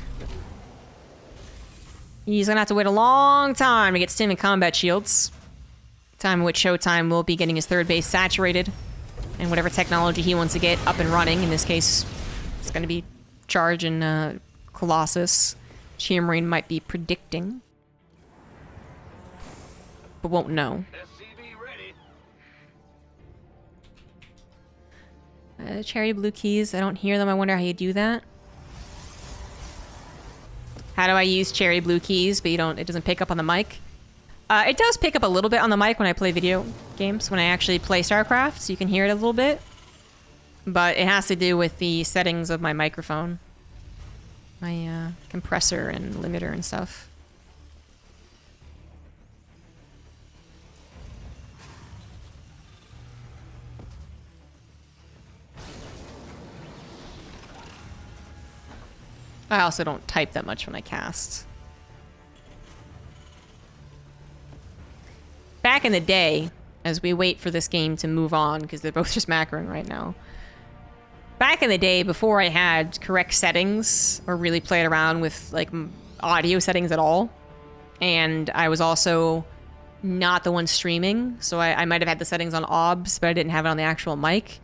He's gonna have to wait a long time to get stim and combat shields. Time in which ShoWTimE will be getting his third base saturated, and whatever technology he wants to get up and running. In this case, it's gonna be Charge and Colossus. HeRoMaRinE might be predicting, but won't know. Cherry blue keys, I don't hear them. I wonder how you do that. How do I use cherry blue keys, but it doesn't pick up on the mic? It does pick up a little bit on the mic when I play video games, when I actually play StarCraft, so you can hear it a little bit. But it has to do with the settings of my microphone. My compressor and limiter and stuff. I also don't type that much when I cast. Back in the day, as we wait for this game to move on, because they're both just macroing right now. Back in the day, before I had correct settings, or really played around with like audio settings at all, and I was also not the one streaming, so I might have had the settings on OBS, but I didn't have it on the actual mic.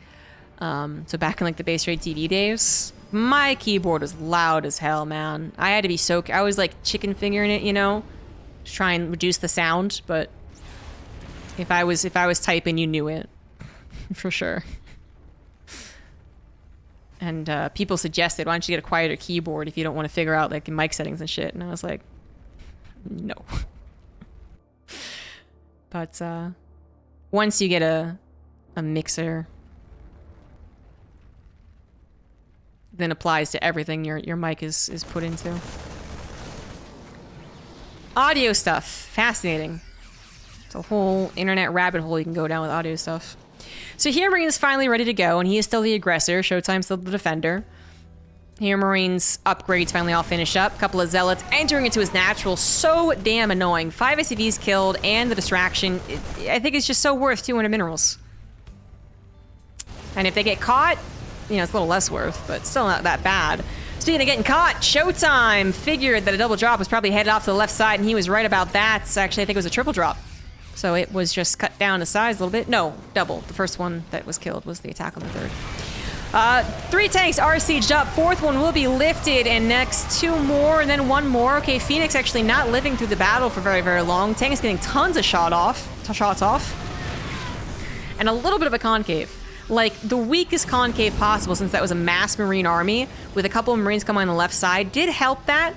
So back in like the base rate TV days, my keyboard was loud as hell, man. I had to be I was like chicken fingering it, you know, to try and reduce the sound. But if I was typing, you knew it for sure. And people suggested, why don't you get a quieter keyboard if you don't want to figure out like mic settings and shit? And I was like, no. But once you get a mixer, then applies to everything your mic is put into. Audio stuff, fascinating. It's a whole internet rabbit hole you can go down with audio stuff. So HeRoMaRinE is finally ready to go, and he is still the aggressor. ShoWTimE's still the defender. HeRoMaRinE's upgrades finally all finish up. A couple of zealots entering into his natural. So damn annoying. 5 SCVs killed, and the distraction. I think it's just so worth 200 minerals. And if they get caught, you know, it's a little less worth, but still not that bad. Speaking of getting caught, ShoWTimE figured that a double drop was probably headed off to the left side, and he was right about that. Actually, I think it was a triple drop. So it was just cut down to size a little bit. No, double. The first one that was killed was the attack on the third. 3 tanks are sieged up. 4th one will be lifted, and next 2 more, and then 1 more. Okay, Phoenix actually not living through the battle for very, very long. Tank's getting tons of shots off. And a little bit of a concave. Like, the weakest concave possible, since that was a mass Marine army, with a couple of Marines coming on the left side, did help that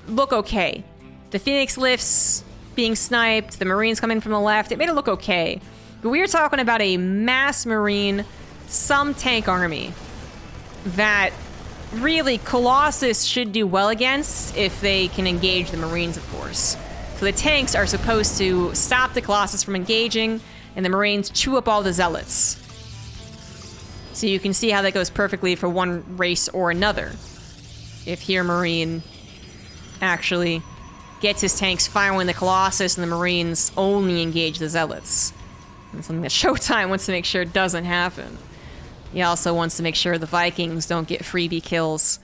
look okay. The Phoenix lifts being sniped, the Marines coming from the left, it made it look okay. But we are talking about a mass Marine, some tank army that really Colossus should do well against if they can engage the Marines, of course. So the tanks are supposed to stop the Colossus from engaging, and the Marines chew up all the Zealots. So you can see how that goes perfectly for one race or another. If HeRoMaRinE actually gets his tanks firing the Colossus and the Marines only engage the Zealots. That's something that ShoWTimE wants to make sure doesn't happen. He also wants to make sure the Vikings don't get freebie kills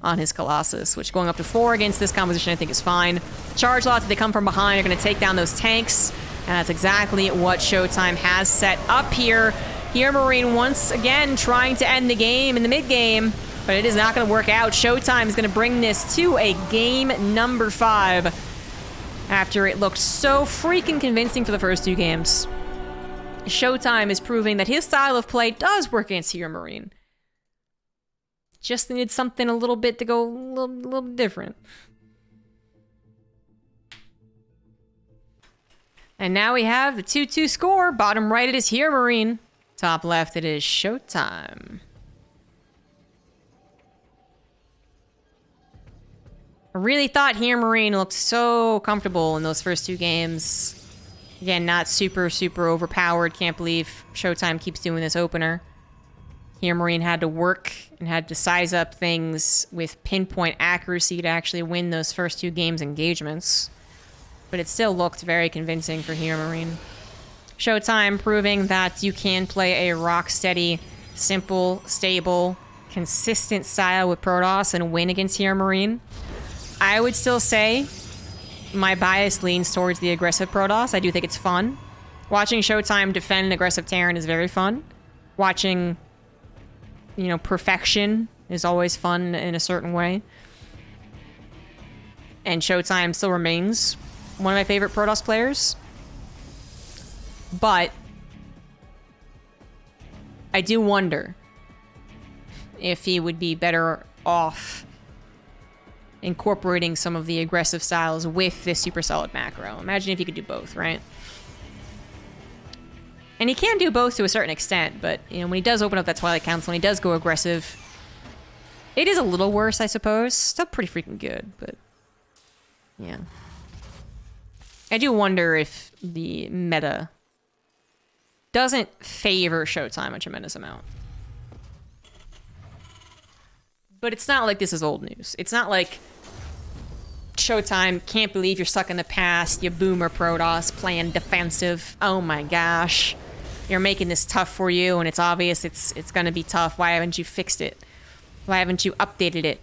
on his Colossus, which going up to 4 against this composition I think is fine. Charge lots, if they come from behind, are going to take down those tanks, and that's exactly what ShoWTimE has set up here. HeRoMaRinE once again trying to end the game in the mid-game, but it is not going to work out. ShoWTimE is going to bring this to a game number 5 after it looked so freaking convincing for the first 2 games. ShoWTimE is proving that his style of play does work against HeRoMaRinE. Just needed something a little bit to go a little different. And now we have the 2-2 score. Bottom right it is HeRoMaRinE. Top left it is ShoWTimE. I really thought HeRoMaRinE looked so comfortable in those first 2 games. Again, not super overpowered. Can't believe ShoWTimE keeps doing this opener. HeRoMaRinE had to work and had to size up things with pinpoint accuracy to actually win those first 2 games engagements. But it still looked very convincing for HeRoMaRinE. ShoWTimE proving that you can play a rock-steady, simple, stable, consistent style with Protoss and win against HeRoMaRinE. I would still say my bias leans towards the aggressive Protoss. I do think it's fun. Watching ShoWTimE defend an aggressive Terran is very fun. Watching, you know, perfection is always fun in a certain way. And ShoWTimE still remains one of my favorite Protoss players. But I do wonder if he would be better off incorporating some of the aggressive styles with this super solid macro. Imagine if you could do both, right? And he can do both to a certain extent, but you know, when he does open up that Twilight Council, when he does go aggressive, it is a little worse, I suppose. Still pretty freaking good, but yeah. I do wonder if the meta doesn't favor ShoWTimE a tremendous amount. But it's not like this is old news. It's not like ShoWTimE can't believe you're stuck in the past, you boomer Protoss playing defensive. Oh my gosh. You're making this tough for you, and it's obvious it's gonna be tough. Why haven't you fixed it? Why haven't you updated it?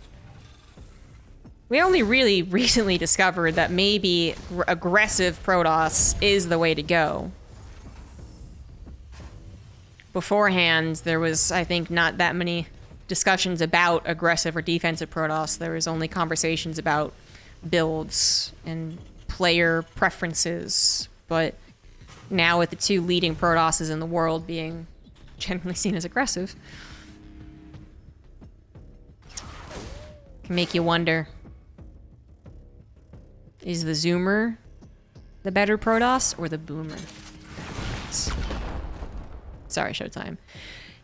We only really recently discovered that maybe aggressive Protoss is the way to go. Beforehand, there was, I think, not that many discussions about aggressive or defensive Protoss. There was only conversations about builds and player preferences. But now with the 2 leading Protosses in the world being generally seen as aggressive, can make you wonder, is the Zoomer the better Protoss or the Boomer? Sorry, ShoWTimE.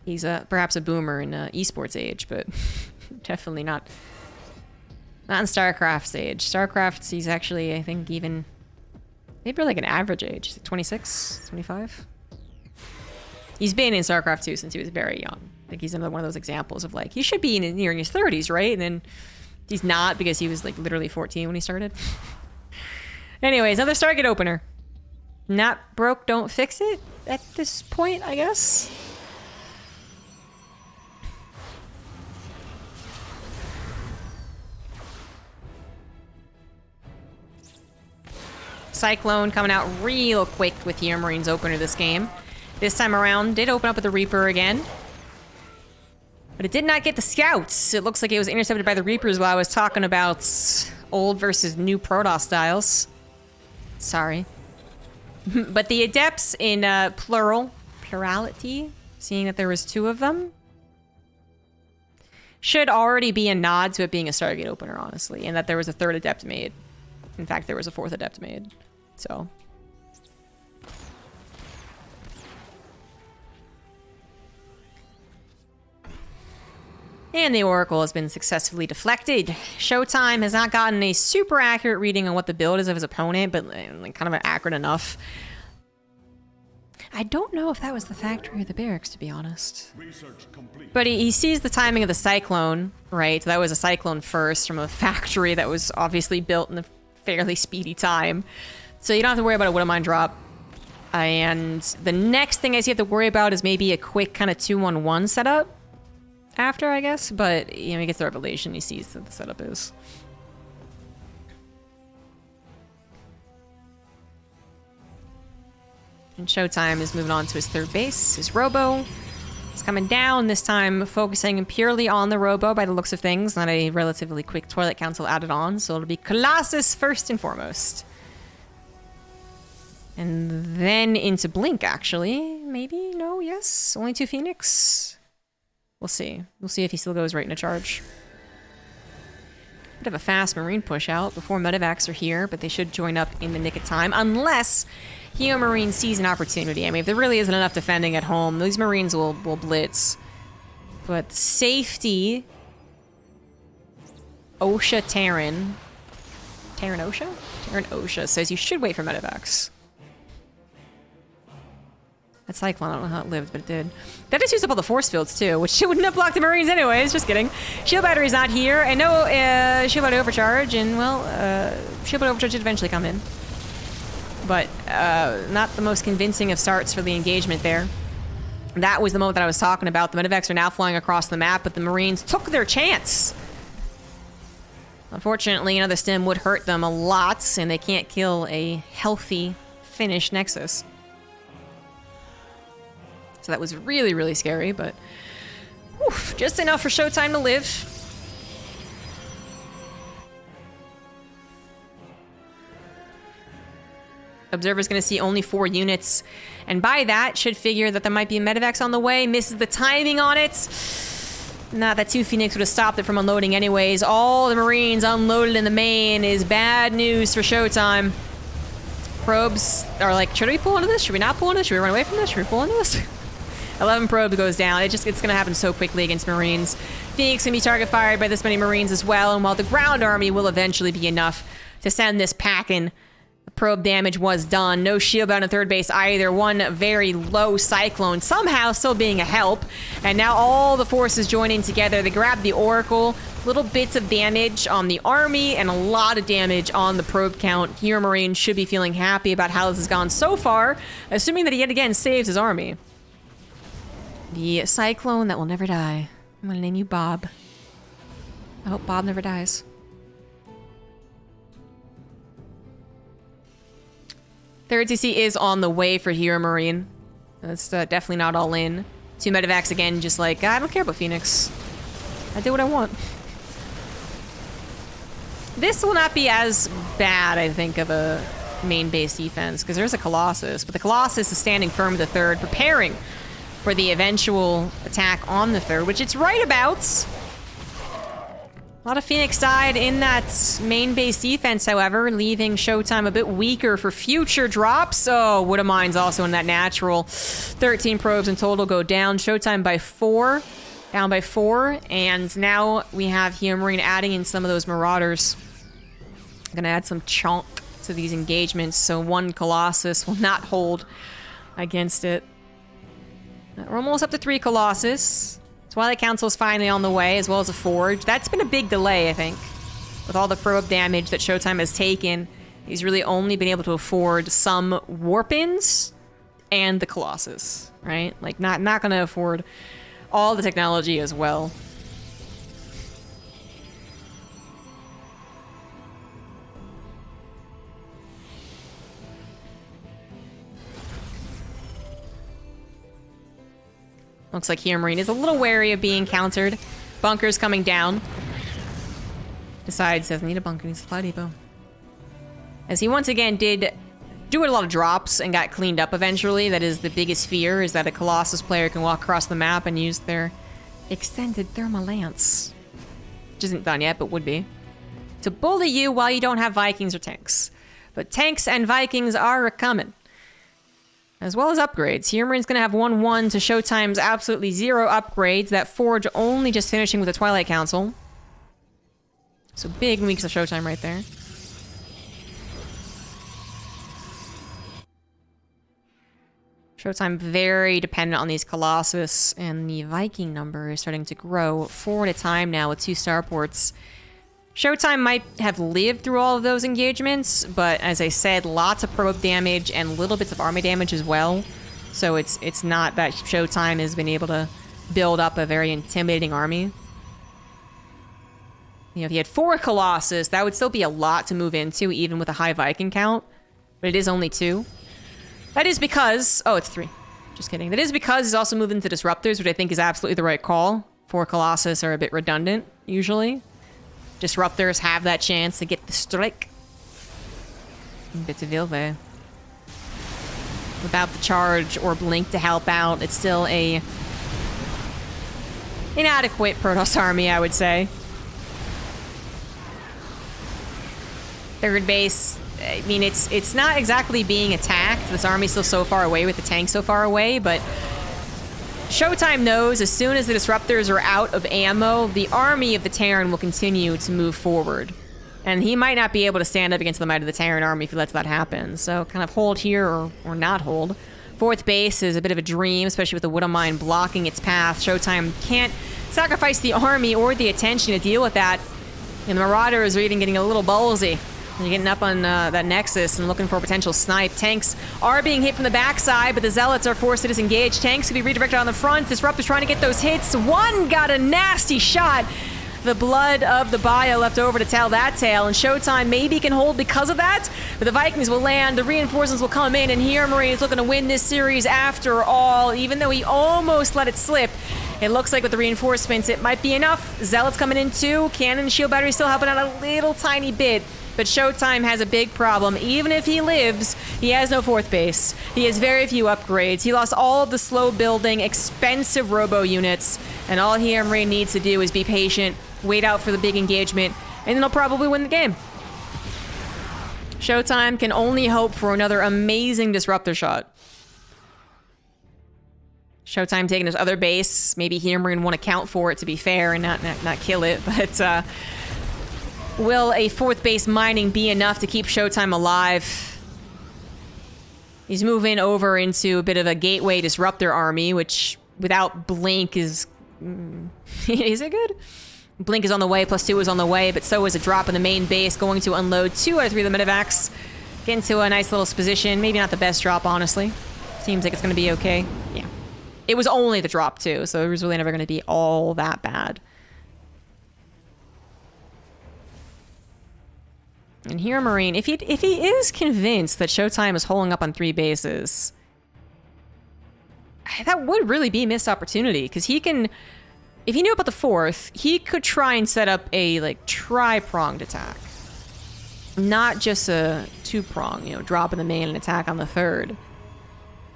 He's perhaps a boomer in esports age, but definitely not in StarCraft's age. StarCraft, he's actually, I think, even maybe like an average age, 26, 25. He's been in StarCraft 2 since he was very young. Like, he's another one of those examples of like, he should be nearing his 30s, right? And then he's not, because he was like literally 14 when he started. Anyways, another Stargate opener. Not broke, don't fix it at this point, I guess. Cyclone coming out real quick with HeRoMaRiNE's opener this game. This time around, did open up with the Reaper again. But it did not get the Scouts. It looks like it was intercepted by the Reapers while I was talking about old versus new Protoss styles. Sorry. But the Adepts in plurality, seeing that there was 2 of them, should already be a nod to it being a Stargate opener, honestly, and that there was a 3rd Adept made. In fact, there was a 4th Adept made. So... And the Oracle has been successfully deflected. ShoWTimE has not gotten a super accurate reading on what the build is of his opponent, but like, kind of accurate enough. I don't know if that was the factory or the barracks, to be honest. But he sees the timing of the Cyclone, right? So that was a Cyclone first from a factory that was obviously built in a fairly speedy time. So you don't have to worry about a Widow Mine drop. And the next thing I see you have to worry about is maybe a quick kind of 2-1-1 setup. After, I guess, but you know, he gets the revelation, he sees that the setup is. And ShoWTimE is moving on to his 3rd base, his Robo. He's coming down, this time focusing purely on the Robo by the looks of things, not a relatively quick Toilet Council added on, so it'll be Colossus first and foremost. And then into Blink, actually. Maybe? No? Yes? Only 2 Phoenix? We'll see. We'll see if he still goes right into charge. Bit of a fast Marine push out before medevacs are here, but they should join up in the nick of time, unless HeRoMaRiNE sees an opportunity. I mean, if there really isn't enough defending at home, these Marines will blitz. But safety... OSHA Terran... Terran OSHA? Terran OSHA says you should wait for medevacs. That Cyclone, I don't know how it lived, but it did. That just used up all the force fields, too, which wouldn't have blocked the Marines anyways. Just kidding. Shield battery's not here, and no shield battery overcharge, and, well, shield battery overcharge did eventually come in. But not the most convincing of starts for the engagement there. That was the moment that I was talking about. The medevacs are now flying across the map, but the Marines took their chance. Unfortunately, another stim would hurt them a lot, and they can't kill a healthy Finnish Nexus. So that was really, really scary, but whew, just enough for ShoWTimE to live. Observer's going to see only 4 units, and by that, should figure that there might be a medevacs on the way. Misses the timing on it. Not that 2 Phoenix would have stopped it from unloading anyways. All the Marines unloaded in the main is bad news for ShoWTimE. Probes are like, should we pull into this? Should we not pull into this? Should we run away from this? Should we pull into this? 11 probes goes down. It's going to happen so quickly against Marines. Phoenix can be target fired by this many Marines as well, and while the ground army will eventually be enough to send this packing, the probe damage was done. No shield bound at 3rd base either. One very low Cyclone somehow still being a help, and now all the forces joining together. They grab the Oracle, little bits of damage on the army, and a lot of damage on the probe count. HeRoMaRiNE should be feeling happy about how this has gone so far, assuming that he yet again saves his army. The Cyclone that will never die. I'm gonna name you Bob. I hope Bob never dies. Third TC is on the way for HeRoMaRiNE. That's definitely not all in. 2 medevacs again, just like, I don't care about Phoenix. I did what I want. This will not be as bad, I think, of a main base defense, because there's a Colossus, but the Colossus is standing firm to the 3rd, preparing for the eventual attack on the 3rd, which it's right about. A lot of Phoenix died in that main base defense, however, leaving ShoWTimE a bit weaker for future drops. Oh, Widow Mine's also in that natural. 13 probes in total go down. ShoWTimE by 4, down by 4, and now we have HeRoMaRiNE adding in some of those Marauders. I'm gonna add some chunk to these engagements, so 1 Colossus will not hold against it. We're almost up to 3 Colossus. Twilight Council's finally on the way, as well as a Forge. That's been a big delay, I think. With all the probe damage that ShoWTimE has taken, he's really only been able to afford some Warp-ins and the Colossus, right? Like, not gonna afford all the technology as well. Looks like HeRoMaRinE is a little wary of being countered. Bunker's coming down. Decides doesn't need a bunker, needs a supply depot. As he once again did do a lot of drops and got cleaned up eventually. That is the biggest fear, is that a Colossus player can walk across the map and use their extended thermal lance. Which isn't done yet, but would be. To bully you while you don't have Vikings or tanks. But tanks and Vikings are a-coming. As well as upgrades. HeRoMaRinE's going to have 1-1 to ShoWTimE's absolutely 0 upgrades. That Forge only just finishing with the Twilight Council. So big weeks of ShoWTimE right there. ShoWTimE very dependent on these Colossus, and the Viking number is starting to grow 4 at a time now with 2 starports. ShoWTimE might have lived through all of those engagements, but as I said, lots of probe damage and little bits of army damage as well. So it's not that ShoWTimE has been able to build up a very intimidating army. You know, if he had 4 Colossus, that would still be a lot to move into, even with a high Viking count. But it is only 2. That is because... Oh, it's 3. Just kidding. That is because he's also moving to Disruptors, which I think is absolutely the right call. 4 Colossus are a bit redundant, usually. Disruptors have that chance to get the strike. Bit of Vilve. Without the charge or blink to help out, it's still a... inadequate Protoss army, I would say. Third base... I mean, it's not exactly being attacked. This army's still so far away with the tank so far away, but ShoWTimE knows as soon as the Disruptors are out of ammo, the army of the Terran will continue to move forward. And he might not be able to stand up against the might of the Terran army if he lets that happen. So kind of hold here or not hold. Fourth base is a bit of a dream, especially with the Widow Mine blocking its path. ShoWTimE can't sacrifice the army or the attention to deal with that. And the Marauders are even getting a little ballsy. You're getting up on that Nexus and looking for a potential snipe. Tanks are being hit from the backside, but the Zealots are forced to disengage. Tanks can be redirected on the front. Disruptors trying to get those hits. One got a nasty shot. The blood of the bio left over to tell that tale, and ShoWTimE maybe can hold because of that, but the Vikings will land, the reinforcements will come in, and HeRoMaRinE is looking to win this series after all, even though he almost let it slip. It looks like with the reinforcements, it might be enough. Zealots coming in too. Cannon and shield battery still helping out a little tiny bit. But ShoWTimE has a big problem. Even if he lives, he has no fourth base. He has very few upgrades. He lost all of the slow building, expensive robo units. And all HeRoMaRinE needs to do is be patient, wait out for the big engagement, and then he'll probably win the game. ShoWTimE can only hope for another amazing disruptor shot. ShoWTimE taking his other base. Maybe HeRoMaRinE won't account for it, to be fair, and not kill it. But will a fourth base mining be enough to keep ShoWTimE alive? He's moving over into a bit of a gateway disruptor army, which without Blink is... is it good? Blink is on the way, +2 is on the way, but so is a drop in the main base, going to unload 2 out of 3 of the medevacs. Get into a nice little position. Maybe not the best drop, honestly. Seems like it's going to be okay. Yeah. It was only the drop, too, so it was really never going to be all that bad. And HeRoMaRinE, if he is convinced that ShoWTimE is holding up on 3 bases, that would really be a missed opportunity, because he can... If he knew about the 4th, he could try and set up a, like, tri-pronged attack. Not just a 2-prong, you know, drop in the main and attack on the 3rd.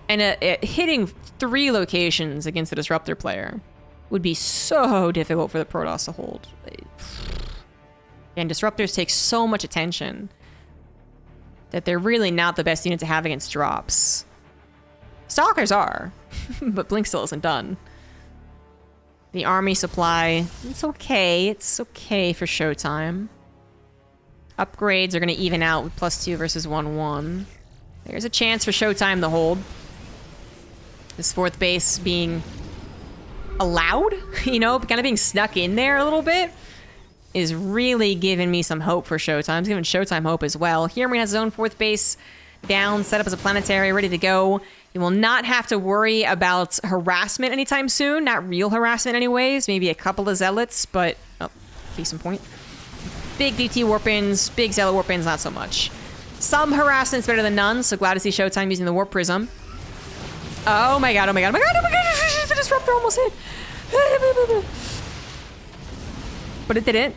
And hitting 3 locations against a disruptor player would be so difficult for the Protoss to hold. And disruptors take so much attention that they're really not the best unit to have against drops. Stalkers are, but Blink still isn't done. The army supply, it's okay. It's okay for ShoWTimE. Upgrades are going to even out with +2 versus 1-1. There's a chance for ShoWTimE to hold. This 4th base being allowed, you know, kind of being snuck in there a little bit, is really giving me some hope for ShoWTimE. It's giving ShoWTimE hope as well. HeRoMaRinE has his own 4th base down, set up as a planetary, ready to go. You will not have to worry about harassment anytime soon. Not real harassment anyways. Maybe a couple of zealots, but... Oh, case in point. Big DT warpins, big zealot warpins, not so much. Some harassment's better than none, so glad to see ShoWTimE using the warp prism. Oh my god, oh my god, oh my god, oh my god! The disruptor almost hit. But it didn't.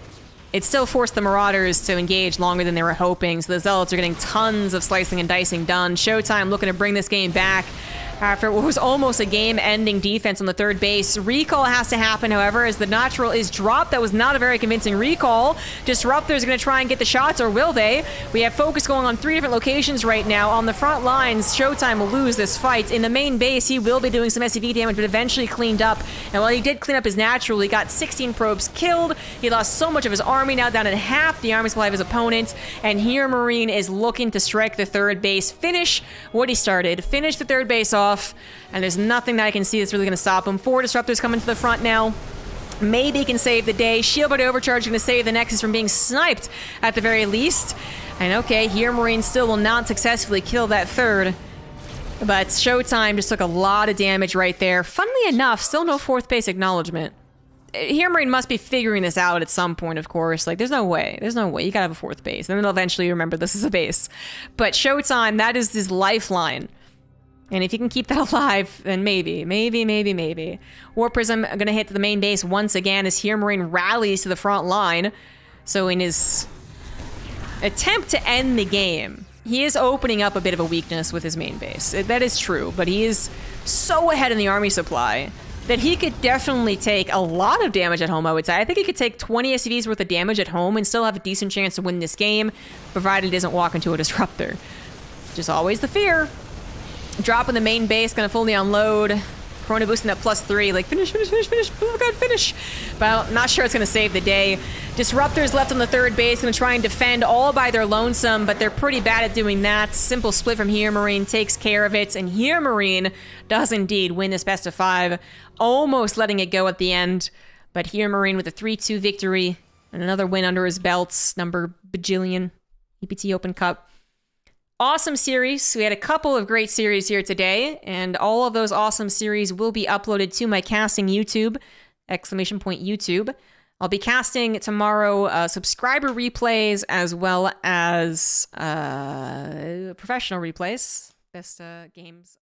It still forced the Marauders to engage longer than they were hoping, so the Zealots are getting tons of slicing and dicing done. ShoWTimE looking to bring this game back after what was almost a game-ending defense on the third base. Recall has to happen, however, as the natural is dropped. That was not a very convincing recall. Disruptors are going to try and get the shots, or will they? We have focus going on 3 different locations right now. On the front lines, ShoWTimE will lose this fight. In the main base, he will be doing some SCV damage, but eventually cleaned up. And while he did clean up his natural, he got 16 probes killed. He lost so much of his army, now down to half the army supply of his opponent. And HeRoMaRinE is looking to strike the third base, finish what he started, finish the third base off. And there's nothing that I can see that's really going to stop him. 4 disruptors coming to the front now. Maybe he can save the day. Shield by Overcharge going to save the Nexus from being sniped at the very least. And okay, HeRoMaRinE still will not successfully kill that third. But ShoWTimE just took a lot of damage right there. Funnily enough, still no fourth base acknowledgement. HeRoMaRinE must be figuring this out at some point, of course. Like, there's no way. There's no way. You gotta have a fourth base. Then they'll eventually remember this is a base. But ShoWTimE, that is his lifeline. And if you can keep that alive, then maybe. War Prism gonna hit the main base once again as HeRoMaRinE rallies to the front line. So in his attempt to end the game, he is opening up a bit of a weakness with his main base. That is true, but he is so ahead in the army supply that he could definitely take a lot of damage at home, I would say. I think he could take 20 SCVs worth of damage at home and still have a decent chance to win this game, provided he doesn't walk into a disruptor. Just always the fear. Dropping the main base, gonna fully unload. Corona boosting that +3, like finish. Oh my god, finish. But I'm not sure it's gonna save the day. Disruptors left on the third base, gonna try and defend all by their lonesome, but they're pretty bad at doing that. Simple split from HeRoMaRinE takes care of it, and HeRoMaRinE does indeed win this best of 5, almost letting it go at the end. But HeRoMaRinE with a 3-2 victory and another win under his belts, number bajillion, EPT Open Cup. Awesome series. We had a couple of great series here today, and all of those awesome series will be uploaded to my casting YouTube, !YouTube. I'll be casting tomorrow subscriber replays as well as professional replays, best games.